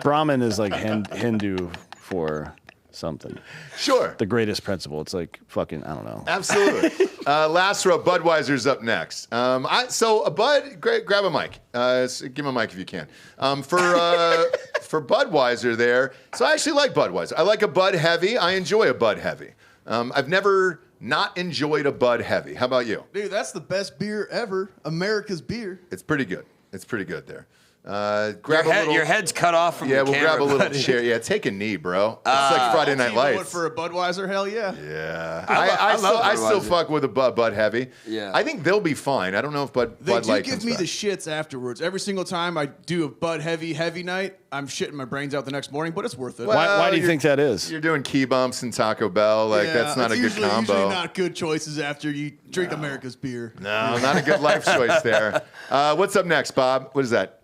Brahmin is like Hindu for something. Sure. The greatest principle. It's like fucking, I don't know. Absolutely. Lázaro, Budweiser's up next. So Bud, grab a mic. Give him a mic if you can. For Budweiser there, so I actually like Budweiser. I like a Bud Heavy. I enjoy a Bud Heavy. I've never not enjoyed a Bud Heavy. How about you? Dude, that's the best beer ever. America's beer. It's pretty good. It's pretty good there. Grab Your head's cut off from Yeah, the we'll camera, grab a little buddy. chair. Yeah, take a knee, bro. It's like Friday Night You know what, Lights. for a Budweiser, hell yeah. Yeah, I love I still Budweiser. fuck with a Bud Heavy. Yeah. I think they'll be fine. I don't know if Bud They do Light give comes me back. the shits afterwards. Every single time I do a Bud heavy night, I'm shitting my brains out the next morning, but it's worth it. Why do you you're- think that is? You're doing key bumps and Taco Bell. Like Yeah, that's not a it's good usually combo. not good choices after you drink America's beer. No, not a good life choice there. What's up next, Bob? What is that?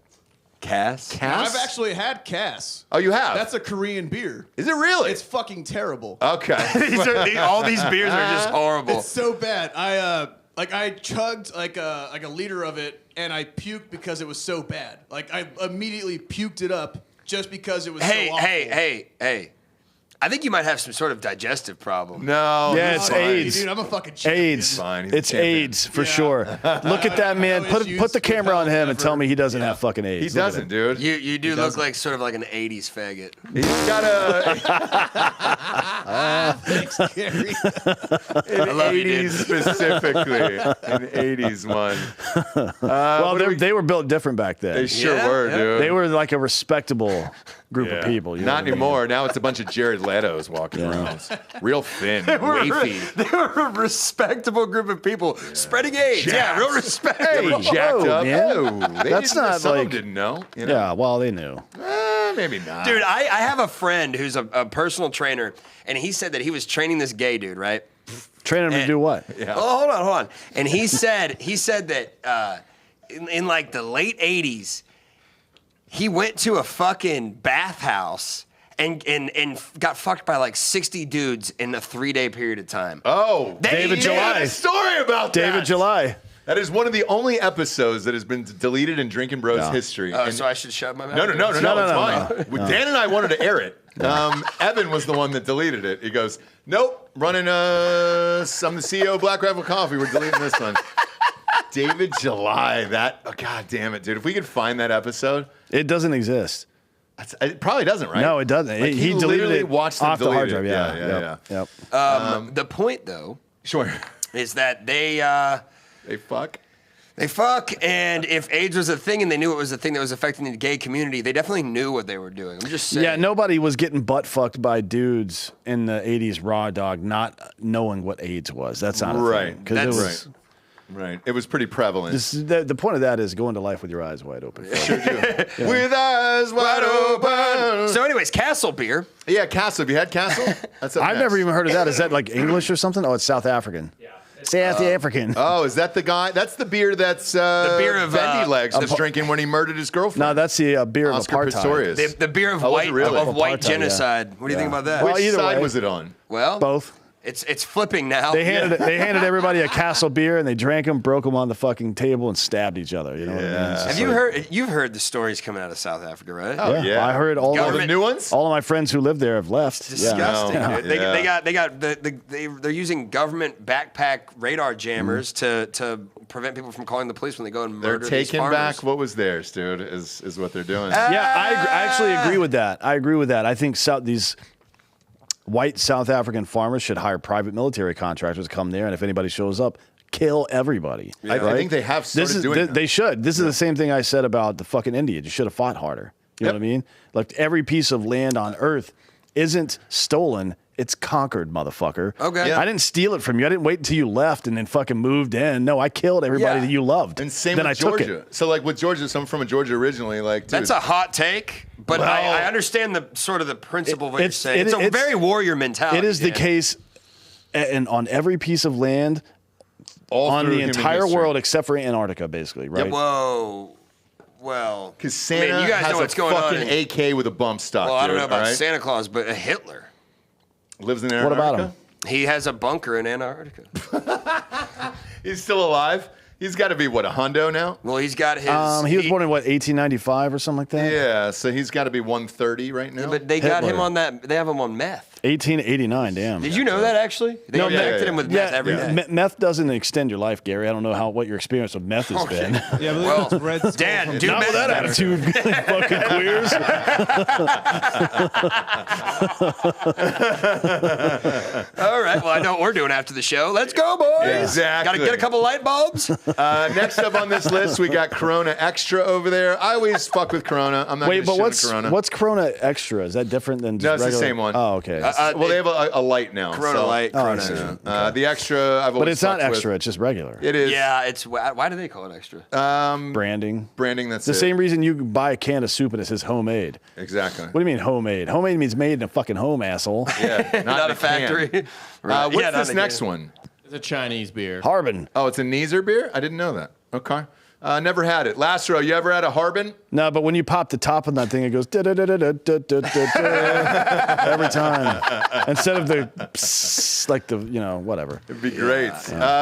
Cass? Now, I've actually had Cass. Oh, you have? That's a Korean beer. Is it really? It's fucking terrible. Okay. All these beers are just horrible. It's so bad. I chugged like a liter of it and I puked because it was so bad. Like I immediately puked it up just because it was so awful. Hey. I think you might have some sort of digestive problem. No. Yeah, he's it's fine. AIDS. Dude, I'm a fucking champion. AIDS. Fine, he's a It's champion. AIDS for Yeah. sure. Look at that man. no Put issues the with camera on health him and tell ever. me he doesn't have fucking AIDS. He Look at doesn't, him. dude. You do look like sort of like an 80s faggot. He's got Thanks, Gary. an love you, 80s dude. specifically. An 80s one. Well, they were built different back then. They sure Yeah, were, yeah. dude. They were like a respectable group of people. You know Not what I mean? anymore. Now it's a bunch of Jared Leto's walking around. Real thin, wafy. They were a respectable group of people spreading AIDS. Yeah, real respect. They were jacked whoa, up. man. Oh, they That's didn't, not some of them like- didn't know. You know? Yeah, well, they knew. Maybe not. Dude, I have a friend who's a personal trainer, and he said that he was training this gay dude, right? Training them to do what? Yeah. Oh, hold on. And he said that in like the late 80s, he went to a fucking bathhouse and got fucked by like 60 dudes in a 3-day period of time. Oh, David he July. had a story about David that. July. That is one of the only episodes that has been deleted in Drinkin' Bros history. Oh, so I should shut my mouth? No, it's fine. no. Dan and I wanted to air it. Evan was the one that deleted it. He goes, nope, running I'm the CEO of Black Rifle Coffee. We're deleting this one. David July. God damn it, dude. If we could find that episode. It doesn't exist. It probably doesn't, right? No, it doesn't. Like, he deleted literally it watched them off the hard delete drive. it. Yeah. Yep. The point, though, Sure. is that they fuck. They fuck, and if AIDS was a thing and they knew it was a thing that was affecting the gay community, they definitely knew what they were doing. I'm just saying. Yeah, nobody was getting butt fucked by dudes in the 80s raw dog not knowing what AIDS was. That's not a thing. 'Cause it was, Right. It was pretty prevalent. the point of that is go into life with your eyes wide open. Sure do. With eyes wide open. So anyways, Castle beer. Yeah, Castle. Have you had Castle? That's up I've next. never even heard of that. Is that like English or something? Oh, it's South African. Yeah. South African. Oh, is that the guy? That's the beer that's the beer of Bendy Legs was drinking when he murdered his girlfriend. No, that's the beer Oscar of apartheid. Pistorius. The beer of Oh, was white it really? of white Apartheid, genocide. What do you think about that? Well, Which either side way. was it on? Well, Both. It's flipping now. They handed everybody a Castle beer and they drank them, broke them on the fucking table, and stabbed each other. You know what I mean? It's just Have you like- heard? You've heard the stories coming out of South Africa, right? Oh, yeah. I heard all All of the new ones? All of my friends who live there have left. Disgusting, Yeah. dude. Yeah. They got they're using government backpack radar jammers to prevent people from calling the police when they go and They're murder these taking farmers. back what was theirs, dude, is what they're doing. Yeah, I actually agree with that. I think these white South African farmers should hire private military contractors to come there, and if anybody shows up, kill everybody. I think they have started doing that. They should. This is the same thing I said about the fucking Indians. You should have fought harder. You know what I mean? Like every piece of land on earth isn't stolen. It's conquered, motherfucker. Okay. Yeah. I didn't steal it from you. I didn't wait until you left and then fucking moved in. No, I killed everybody Yeah. that you loved. And same then with I took Georgia. it. So like with Georgia, someone from Georgia originally, like dude, That's a hot take, but Well- I understand the sort of the principle of what you're it's- saying. it- It's a it's- very warrior mentality. It is the Dan. case, and on every piece of land all on through the human entire history. world except for Antarctica, basically, right? Whoa. Well, Because Santa man, you guys has know what's a going on. fucking AK with a bump stock. Well, I don't dude, know about all right? Santa Claus, but Hitler. Lives in What Antarctica. about him? He has a bunker in Antarctica. He's still alive. He's got to be what, a hundo now? Well, he's got his. He was born in 1895 or something like that. Yeah, so he's got to be 130 right now. But they got him Hitler. on that. They have him on meth. 1889. Damn. Did you know that actually? They No, injected yeah, him with Yeah, meth every day. meth doesn't extend your life, Gary. I don't know what your experience with meth has been. Yeah, but Well, it's Red Skull Dan, from do Not meth with that better. attitude, fucking queers. All right. Well, I know what we're doing after the show. Let's go, boys. Exactly. Got to get a couple light bulbs. Next up on this list, we got Corona Extra over there. I always fuck with Corona. I'm not Wait, gonna but shit on Corona. what's Corona Extra? Is that different than just No, it's the regular? same one. Oh, okay. Well, they have a light now. Corona so, Light. Oh, I Corona see. Extra. The Extra, I've always but it's not fucked with. extra. It's just regular. It is. Yeah, it's why do they call it extra? Branding. Branding, that's The it. same reason you buy a can of soup and it says homemade. Exactly. What do you mean homemade? Homemade means made in a fucking home, asshole. Yeah, Not in a factory. can. Right. What's Yeah, not this a next can. one? It's a Chinese beer. Harbin. Oh, it's a Neezer beer? I didn't know that. Okay. Never had it. Lastro, you ever had a Harbin? No, but when you pop the top on that thing, it goes da-da-da-da-da-da-da-da every time. Instead of the psst, like the, whatever. It'd be great.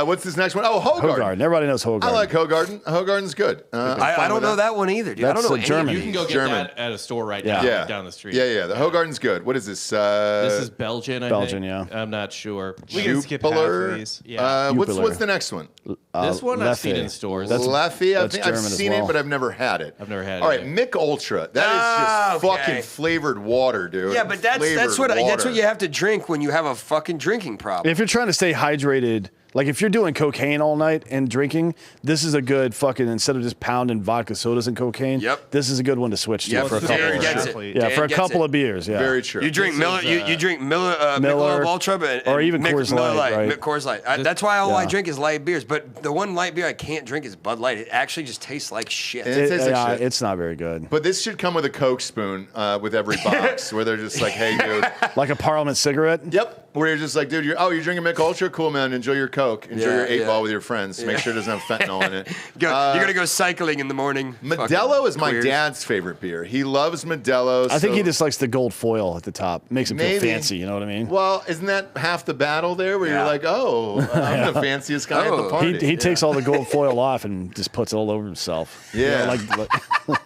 What's this next one? Oh, Hogarden. Hogarden. Everybody knows Hogarden. I like Hogarden. Hogarden's good. I don't know that one either, dude. I That's don't know the any German. of You these. can go get German. that at a store right Yeah. now, Yeah. down the street. Yeah. The Hogarden's good. What is this? This is Belgian, I Belgian, think. yeah. I'm not sure. We can skip half Jupiler. of these. Yeah. What's Jupiler. the next one? This one I've seen Leffe. in stores. That's- Leffy. that's I've German as seen well. it, but I've never had it. I've never had it All right, either. Mick Ultra. That is just Okay. fucking flavored water, dude. Yeah, but that's Flavored what water. you have to drink when you have a fucking drinking problem. If you're trying to stay hydrated, like if you're doing cocaine all night and drinking, this is a good fucking, instead of just pounding vodka sodas and cocaine, Yep. this is a good one to switch to Yep. for a couple Dan of gets beers. it. Yeah, Dan for a gets couple it. of beers, yeah. Very true. You drink Miller. You drink Miller, Miller, Michelob Ultra, and or even Miller Coors Light, right? Coors Light. That's why all I Yeah. drink is light beers. But the one light beer I can't drink is Bud Light. It actually just tastes like shit. It tastes like shit. It's not very good. But this should come with a Coke spoon with every box, where they're just like, "Hey, dude." Like a Parliament cigarette? Yep. Where you're just like, dude, you're drinking Mick Ultra? Cool, man. Enjoy your Coke. Enjoy your 8-ball with your friends. Make sure it doesn't have fentanyl in it. You're going to go cycling in the morning. Modelo is my queers. dad's favorite beer. He loves Modelo. I think he just likes the gold foil at the top. Makes him feel fancy, you know what I mean? Well, isn't that half the battle there where you're like, oh, I'm the fanciest guy at the party? He takes all the gold foil off and just puts it all over himself. Yeah. You know, like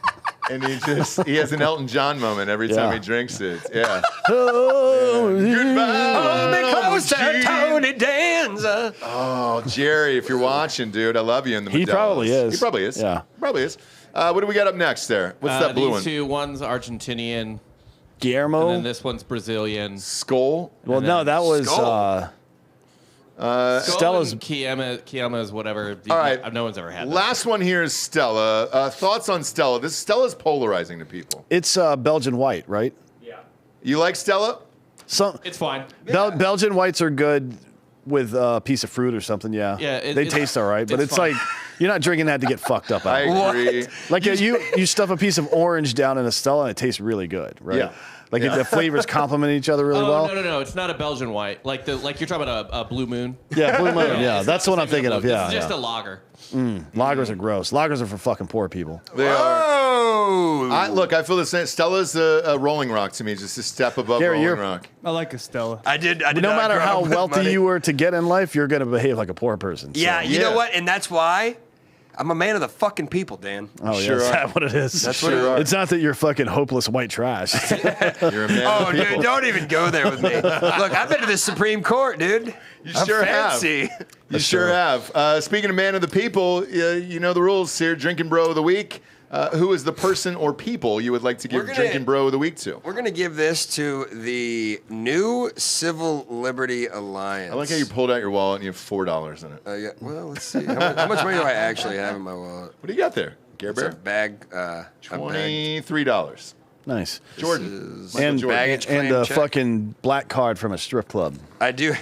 And he has an Elton John moment every time he drinks it. Yeah. Goodbye. Hold me closer, Gee. Tony Danza. Oh, Jerry, if you're watching, dude, I love you in the Modelos. He probably is. He probably is. Yeah. Probably is. What do we got up next there? What's that blue these one? two, one's Argentinian, Guillermo. and then this one's Brazilian. Skull? Well, no, that was Skull. Stella's. Kiama is whatever. All right. No one's ever had that. Last one here is Stella. Thoughts on Stella? Stella's polarizing to people. It's Belgian white, right? You like Stella? It's fine. Belgian whites are good with a piece of fruit or something. Yeah. Yeah, they taste all right, but it's fine. like you're not drinking that to get fucked up. I agree. Like you stuff a piece of orange down in a Stella and it tastes really good, right? Yeah. Like the flavors complement each other really well. No. It's not a Belgian white. Like you're talking about a Blue Moon. Yeah, Blue Moon. Yeah, It's that's not what the I'm same thinking of. Blue. Yeah, It's just yeah. a lager. Lagers are gross. Lagers are for fucking poor people. They are. Oh. I feel the same. Stella's a Rolling Rock to me, just a step above Gary, Rolling Rock. I like a Stella. I did No not matter grow how up with wealthy money. you were to get in life, you're going to behave like a poor person. So. Yeah, you Yeah. know what? And that's why I'm a man of the fucking people, Dan. Oh, yeah. Sure Is are. that what it is? That's what it is. It's not that you're fucking hopeless white trash. You're a man Oh, of the dude, people. don't even go there with me. Look, I've been to the Supreme Court, dude. You I'm sure fancy. have. You sure have. Speaking of man of the people, you know the rules here. Drinking Bro of the Week. Who is the person or people you would like to give Drinking Bro of the Week to? We're going to give this to the new Civil Liberty Alliance. I like how you pulled out your wallet and you have $4 in it. Yeah, well, let's see. How much money do I actually have in my wallet? What do you got there, Gare It's a Bear? bag. A bag. $23. Nice. Jordan. is- Michael And, Jordan. baggage and claim a check. fucking black card from a strip club. I do.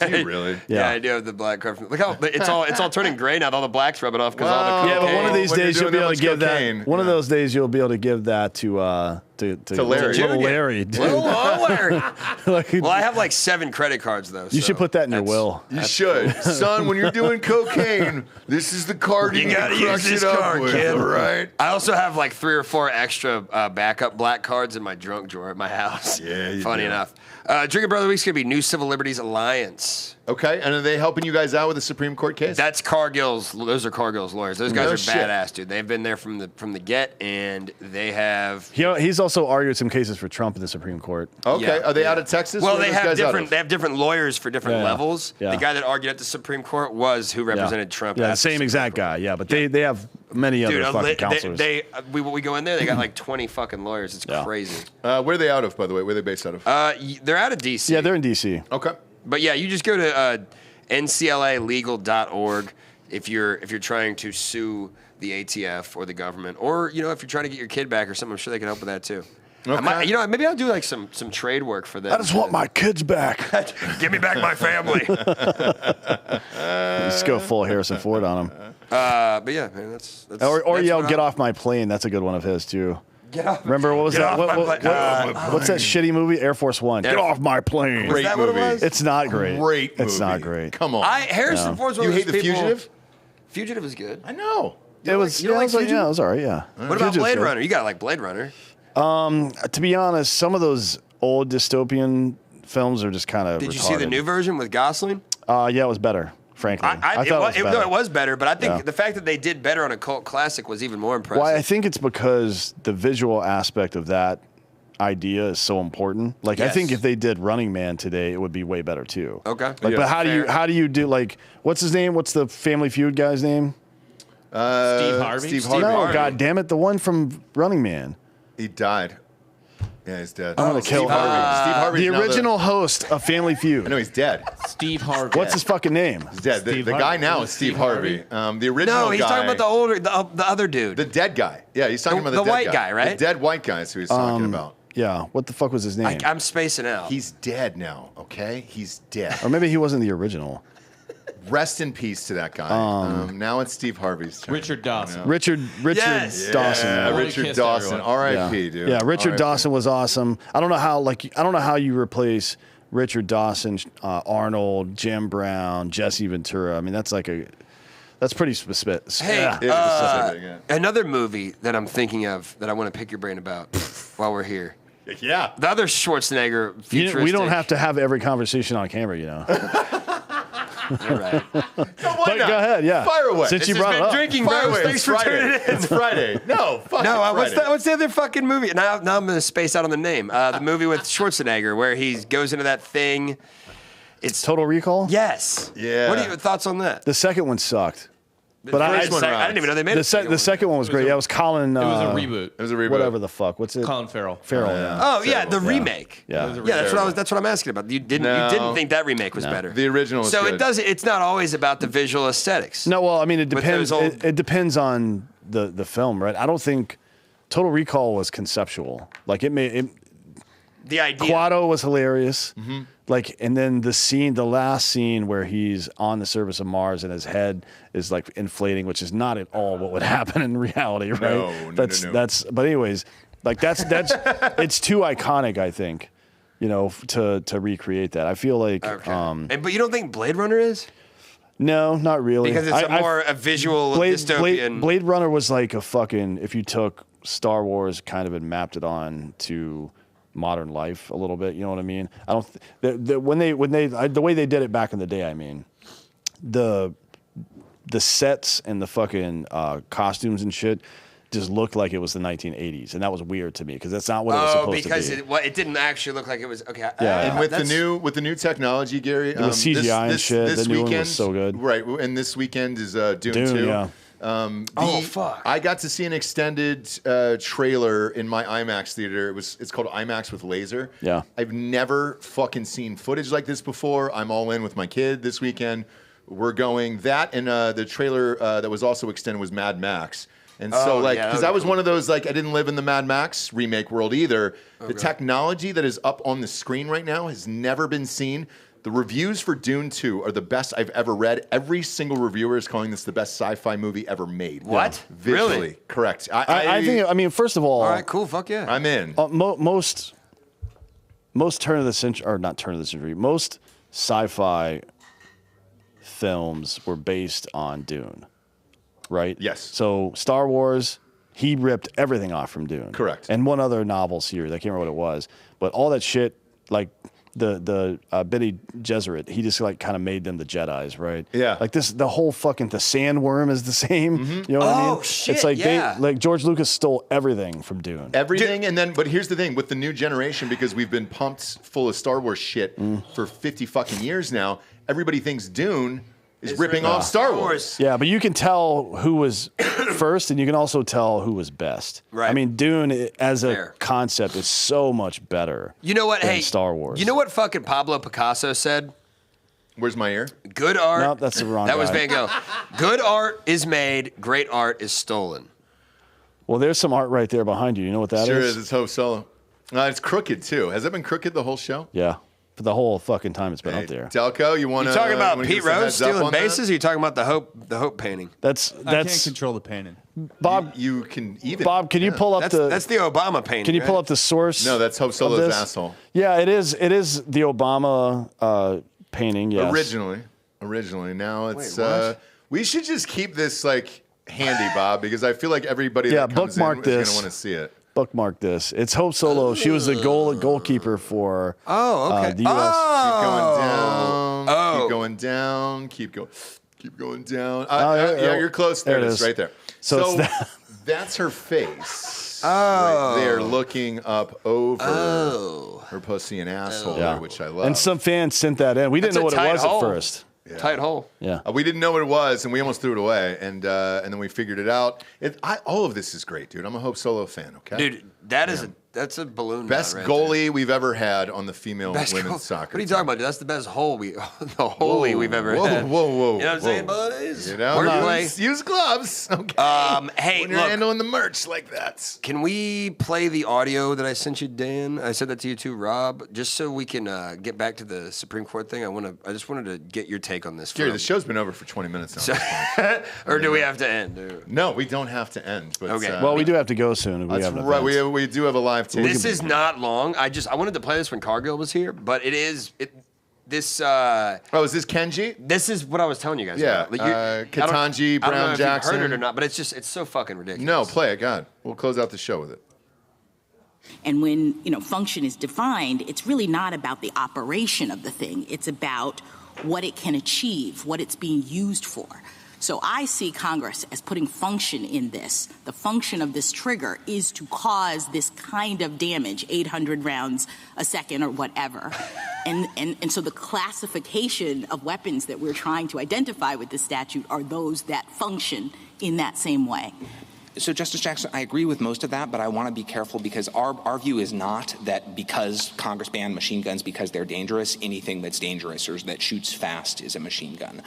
Do you really? Yeah, I do have the black card. Look how it's all turning gray now. All the black's rubbing off because all Wow. the Yeah, cocaine. but one of these when you're days you'll doing be able that to give much cocaine. that. One of those days you'll be able to give that to Larry. little Larry. Dude. Little Larry. Like, Well, I have like 7 credit cards though. you should put that in your will. You should. Son, when you're doing cocaine, this is the card You you gotta can use crush this it up card, with, kid. all right? I also have like 3 or 4 extra backup black cards in my junk drawer at my house. Yeah, you Funny do. enough. Drinking Brother Week's gonna be New Civil Liberties Alliance. Okay, and are they helping you guys out with the Supreme Court case? That's Cargill's. Those are Cargill's lawyers. Those guys No are shit. badass, dude. They've been there from the get, and they have. He's also argued some cases for Trump in the Supreme Court. Okay, Yeah, are they yeah. out of Texas? Well, Where are they those have guys out different. of? They have different lawyers for different Yeah. levels. Yeah. The guy that argued at the Supreme Court was who represented Trump. Yeah, at the the same Supreme exact Court. guy. Yeah, but they have many Dude, other fucking counselors. we go in there. They got like 20 fucking lawyers. It's Yeah. crazy. Where are they out of, by the way? Where are they based out of? They're out of DC. yeah, they're in D.C. Okay. But yeah, you just go to nclalegal.org if you're trying to sue the ATF or the government, or if you're trying to get your kid back or something. I'm sure they can help with that too. Okay. Maybe I'll do like some trade work for them. I just want my kids back. Give me back my family. Just go full Harrison Ford on him. But yeah, man, that's Or that's yell, what "Get I'm- off my plane." That's a good one of his too. Get off. Remember what was Get that? off my plane. What's that shitty movie? Air Force One. Get off my plane. Was that what it was? It's not great. Great movie. It's not great. Come on. Harrison Ford's one you of hate those The people- Fugitive? Fugitive is good. I know. It was. you don't Yeah, like it was Fugitive? yeah, it was all right. Yeah. What about Fugitive's Blade good. Runner? You got like Blade Runner. To be honest, some of those old dystopian films are just kind of. Did you see the new version with Gosling? Yeah, it was better. Frankly, I thought it was better. No, it was better, but I think Yeah. the fact that they did better on a cult classic was even more impressive. Well, I think it's because the visual aspect of that idea is so important. Like, I Yes. think if they did Running Man today, it would be way better too. Okay. Like, Yeah. but how Fair. do you do like what's his name? What's the Family Feud guy's name? Steve Harvey? Steve Steve Harvey. No, Harvey. God damn it, the one from Running Man. He died. Yeah, he's dead. I'm gonna kill Steve Harvey. Steve Harvey's The now original host of Family Feud. I know he's dead. Steve Harvey. What's his fucking name? He's dead. The Steve guy Harvey. now is Steve Harvey. The original No, he's guy. talking about the other dude. the dead guy. Yeah, he's talking The- about the the dead white guy, right? The dead white guy is who he's talking about. Yeah, what the fuck was his name? I'm spacing out. He's dead now, okay? He's dead. Or maybe he wasn't the original. Rest in peace to that guy. Now it's Steve Harvey's turn. Richard Dawson. Richard Yes. Dawson. Yeah, Holy Richard kiss, Dawson. everyone. R.I.P., dude. Yeah, Richard R.I.P. Dawson was awesome. I don't know how you replace Richard Dawson, Arnold, Jim Brown, Jesse Ventura. I mean, that's pretty specific. Hey, another movie that I'm thinking of that I want to pick your brain about while we're here. Yeah. The other Schwarzenegger futuristic. We don't have to have every conversation on camera, you know. You're right. Why not? Go ahead, yeah. Fire away. Since This you has brought been it up. Drinking, Fire bros. away. Thanks It's for Friday. tuning in. It's Friday. No, fuck No, Friday. what's the other fucking movie? Now I'm going to space out on the name. The movie with Schwarzenegger where he goes into that thing. It's Total Recall? Yes. Yeah. What are your thoughts on that? The second one sucked. But I first one didn't even know they made the second one was great. Yeah, it was Colin. It was a reboot. It was a reboot. Whatever the fuck. What's it? Colin Farrell. Farrell, yeah. Oh yeah, the Terrible. remake. Yeah. Yeah, that's what I'm asking about. You didn't think that remake was better. The original was So good. it's not always about the visual aesthetics. No, well, I mean, it With depends. those old- It depends on the film, right? I don't think Total Recall was conceptual. Like The idea. Quado was hilarious. Like, and then the last scene where he's on the surface of Mars and his head is like inflating, which is not at all what would happen in reality, right? No. But anyways, like that's it's too iconic, I think, you know, to recreate that. I feel like, But you don't think Blade Runner is? no, not really. Because it's a visual dystopian. Blade Runner was like a fucking, if you took Star Wars kind of and mapped it on to modern life a little bit, you know what I mean? I don't when they the way they did it back in the day, I mean, the sets and the fucking costumes and shit just looked like it was the 1980s, and that was weird to me because that's not what it was supposed to be. It didn't actually look like it was. Okay. Yeah. And with the new technology, Gary, with CGI and shit, This the new one weekend was so good. Right, and this weekend is Dune 2. Yeah. Fuck! I got to see an extended trailer in my IMAX theater. It's called IMAX with laser. Yeah. I've never fucking seen footage like this before. I'm all in with my kid this weekend. We're going that, and the trailer that was also extended was Mad Max. And so, because I was one of those, I didn't live in the Mad Max remake world either. The technology that is up on the screen right now has never been seen. The reviews for Dune 2 are the best I've ever read. Every single reviewer is calling this the best sci-fi movie ever made. What? Visually. Really? Correct. I think, I mean, first of all, right, cool. Fuck yeah. I'm in. most turn of the century, or not turn of the century, most sci-fi films were based on Dune, right? Yes. So Star Wars, he ripped everything off from Dune. Correct. And one other novel series, I can't remember what it was, but all that shit, like the Bene Gesserit, he just kind of made them the Jedis, right? Yeah. Like the whole fucking the sandworm is the same. You know what I mean? Shit, It's like yeah. George Lucas stole everything from Dune. Everything, but here's the thing with the new generation, because we've been pumped full of Star Wars shit for 50 fucking years now. Everybody thinks Dune is ripping off Star Wars. Yeah, but you can tell who was first, and you can also tell who was best. Right. I mean, Dune as a Fair. concept is so much better. You know what? Than Hey, Star Wars. You know what fucking Pablo Picasso said? Where's my ear? Good art. No, that's the wrong That was guy. Van Gogh. Good art is made. Great art is stolen. Well, there's some art right there behind you. You know what that is? Sure is. It's Hope Solo. It's crooked too. Has it been crooked the whole show? Yeah, for the whole fucking time it's been Hey, up there. Delco, you want to? You talking about Pete Rose stealing bases, or you talking about the Hope painting? That's I can't control the painting. Bob. You can even. Bob, can you pull up That's the Obama painting. Can you pull right? up the source? No, that's Hope of Solo's this? asshole. Yeah, it is. It is the Obama painting. Yes. Originally. Now it's. Wait, what? We should just keep this handy, Bob, because I feel like everybody Yeah, that comes bookmark in is going this. to want to see it. Bookmark this. It's Hope Solo. She was the goalkeeper for Oh, okay. the U.S. Keep going down. Keep going down. yeah, You're close. There it is, right there. So it's that's her face. Right there, looking up over her pussy and asshole, Yeah. which I love. And some fans sent that in. We didn't That's know a what it tight was hole. at first. Tight hole. Yeah. We didn't know what it was, and we almost threw it away, and then we figured it out. All of this is great, dude. I'm a Hope Solo fan. Okay, Dude, that's a balloon. best knot right goalie we've ever had on the female there. Best women's goal- soccer. What are you talking about, dude? That's the best hole we've ever had. Whoa! You know what I'm saying, boys? Wordplay. Use gloves. Okay. Hey, when you're look. handling the merch like that. Can we play the audio that I sent you, Dan? I said that to you too, Rob, just so we can get back to the Supreme Court thing. I just wanted to get your take on this. Gary, the show's been over for 20 minutes now. Or do we have to end? No, we don't have to end. But, Okay. Well, we do have to go soon. that's right. We do have a live NFT. This is not long. I wanted to play this when Cargill was here, but it is this. Oh, is this Kenji? This is what I was telling you guys. Yeah, about. Like, Katanji, I don't know Brown if Jackson. you've heard it or not, but it's so fucking ridiculous. No, play it. God, we'll close out the show with it. And when, function is defined, it's really not about the operation of the thing. It's about what it can achieve, what it's being used for. So I see Congress as putting function in this. The function of this trigger is to cause this kind of damage, 800 rounds a second or whatever. And so the classification of weapons that we're trying to identify with this statute are those that function in that same way. So, Justice Jackson, I agree with most of that, but I want to be careful because our view is not that because Congress banned machine guns because they're dangerous, anything that's dangerous or that shoots fast is a machine gun.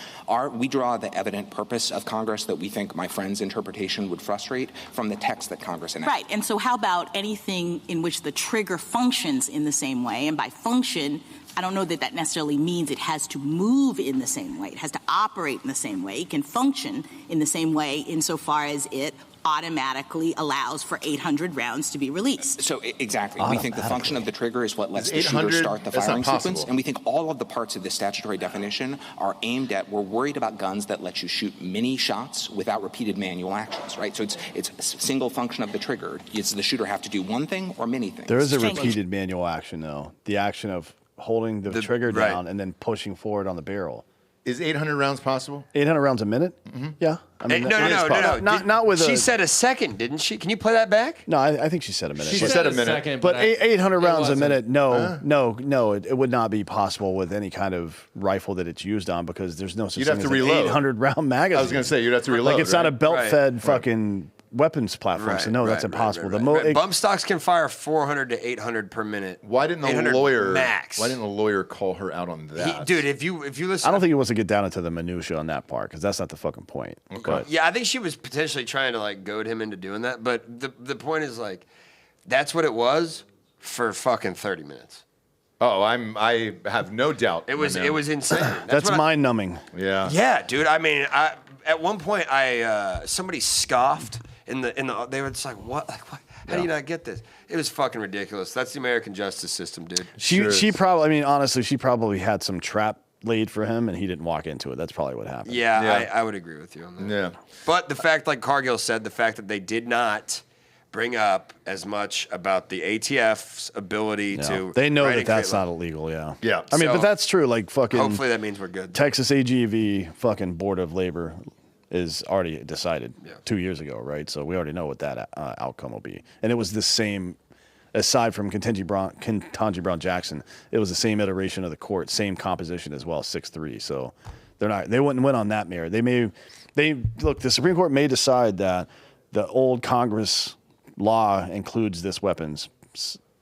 We draw the evident purpose of Congress that we think my friend's interpretation would frustrate from the text that Congress enacted. Right, and so how about anything in which the trigger functions in the same way? And by function, I don't know that that necessarily means it has to move in the same way. It has to operate in the same way. It can function in the same way insofar as it automatically allows for 800 rounds to be released. So exactly. We think the function of the trigger is what lets the shooter start the firing sequence. And we think all of the parts of this statutory definition are aimed at, we're worried about guns that let you shoot many shots without repeated manual actions, right? So it's a single function of the trigger. Does the shooter have to do one thing or many things? There is a repeated manual action, though. The action of holding the trigger down and then pushing forward on the barrel. Is 800 rounds possible? 800 rounds a minute? Mm-hmm. Yeah. I mean, No. Not with She said a second, didn't she? Can you play that back? No, I think she said a minute. She said a minute. Second, But 800 rounds a minute, no, it would not be possible with any kind of rifle that it's used on because there's no such You'd thing have to as an reload. 800 round magazine. I was going to say, you'd have to reload. Like it's not a belt-fed Right. fucking weapons platform, so no, that's impossible. Bump stocks can fire 400 to 800 per minute. Why didn't the 800 lawyer? max? Why didn't the lawyer call her out on that? Dude, if you listen, I don't think he wants to get down into the minutia on that part because that's not the fucking point. Okay. But Yeah, I think she was potentially trying to like goad him into doing that, but the point is like, that's what it was for fucking 30 minutes. Oh, I have no doubt. It was insane. that's mind numbing. Yeah. Yeah, dude. I mean, at one point somebody scoffed in the they were just like, what? Like, what? How do you not get this? It was fucking ridiculous. That's the American justice system, dude. She probably, I mean, honestly, she probably had some trap laid for him and he didn't walk into it. That's probably what happened. Yeah. I would agree with you on that. Yeah. But the fact, like Cargill said, the fact that they did not bring up as much about the ATF's ability to. They know write that and that's create law. not illegal, yeah. Yeah. I mean, So- but that's true. Like fucking Hopefully that means we're good. Texas AGV fucking Board of Labor is already decided 2 years ago, right? So we already know what that outcome will be. And it was the same, aside from Ketanji Brown Jackson, it was the same iteration of the court, same composition as well, 6-3. So they wouldn't win on that merit. Look, the Supreme Court may decide that the old Congress law includes this weapons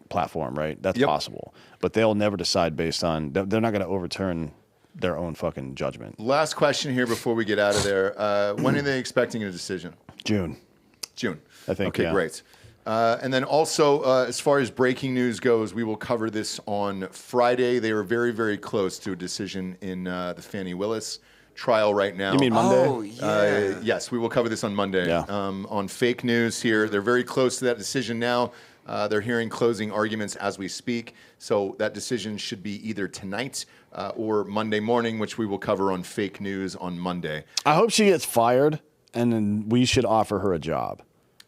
platform, right? That's possible. But they'll never decide based on, they're not going to overturn their own fucking judgment. Last question here before we get out of there. When are they expecting a decision? June. I think, Okay, yeah. great. And then also, as far as breaking news goes, we will cover this on Friday. They are very, very close to a decision in the Fannie Willis trial right now. You mean Monday? Oh, yeah. Yes, we will cover this on Monday. Yeah. On fake news here. They're very close to that decision now. They're hearing closing arguments as we speak. So that decision should be either tonight or Monday morning, which we will cover on fake news on Monday. I hope she gets fired, and then we should offer her a job.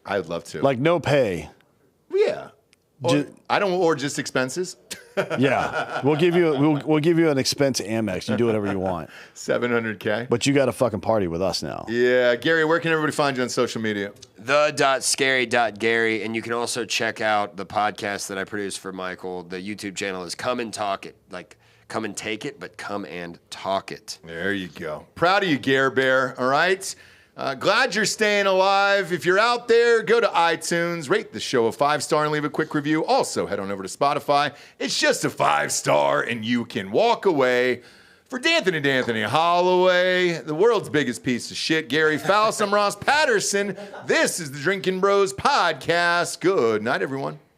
I'd love to. Like no pay. Yeah. Or just expenses. Yeah, we'll give you an expense Amex. You do whatever you want, $700K. but you got to fucking party with us now. Yeah, Gary, where can everybody find you on social media? The.scary.gary, and you can also check out the podcast that I produce for Michael. The YouTube channel is Come and Talk It. Like, come and take it, but come and talk it. There you go. Proud of you, Gare Bear. All right. Glad you're staying alive. If you're out there, go to iTunes, rate the show a 5-star and leave a quick review. Also, head on over to Spotify. It's just a 5-star, and you can walk away. For D'Anthony Holloway, the world's biggest piece of shit, Gary Faust, I'm Ross Patterson. This is the Drinkin' Bros Podcast. Good night, everyone.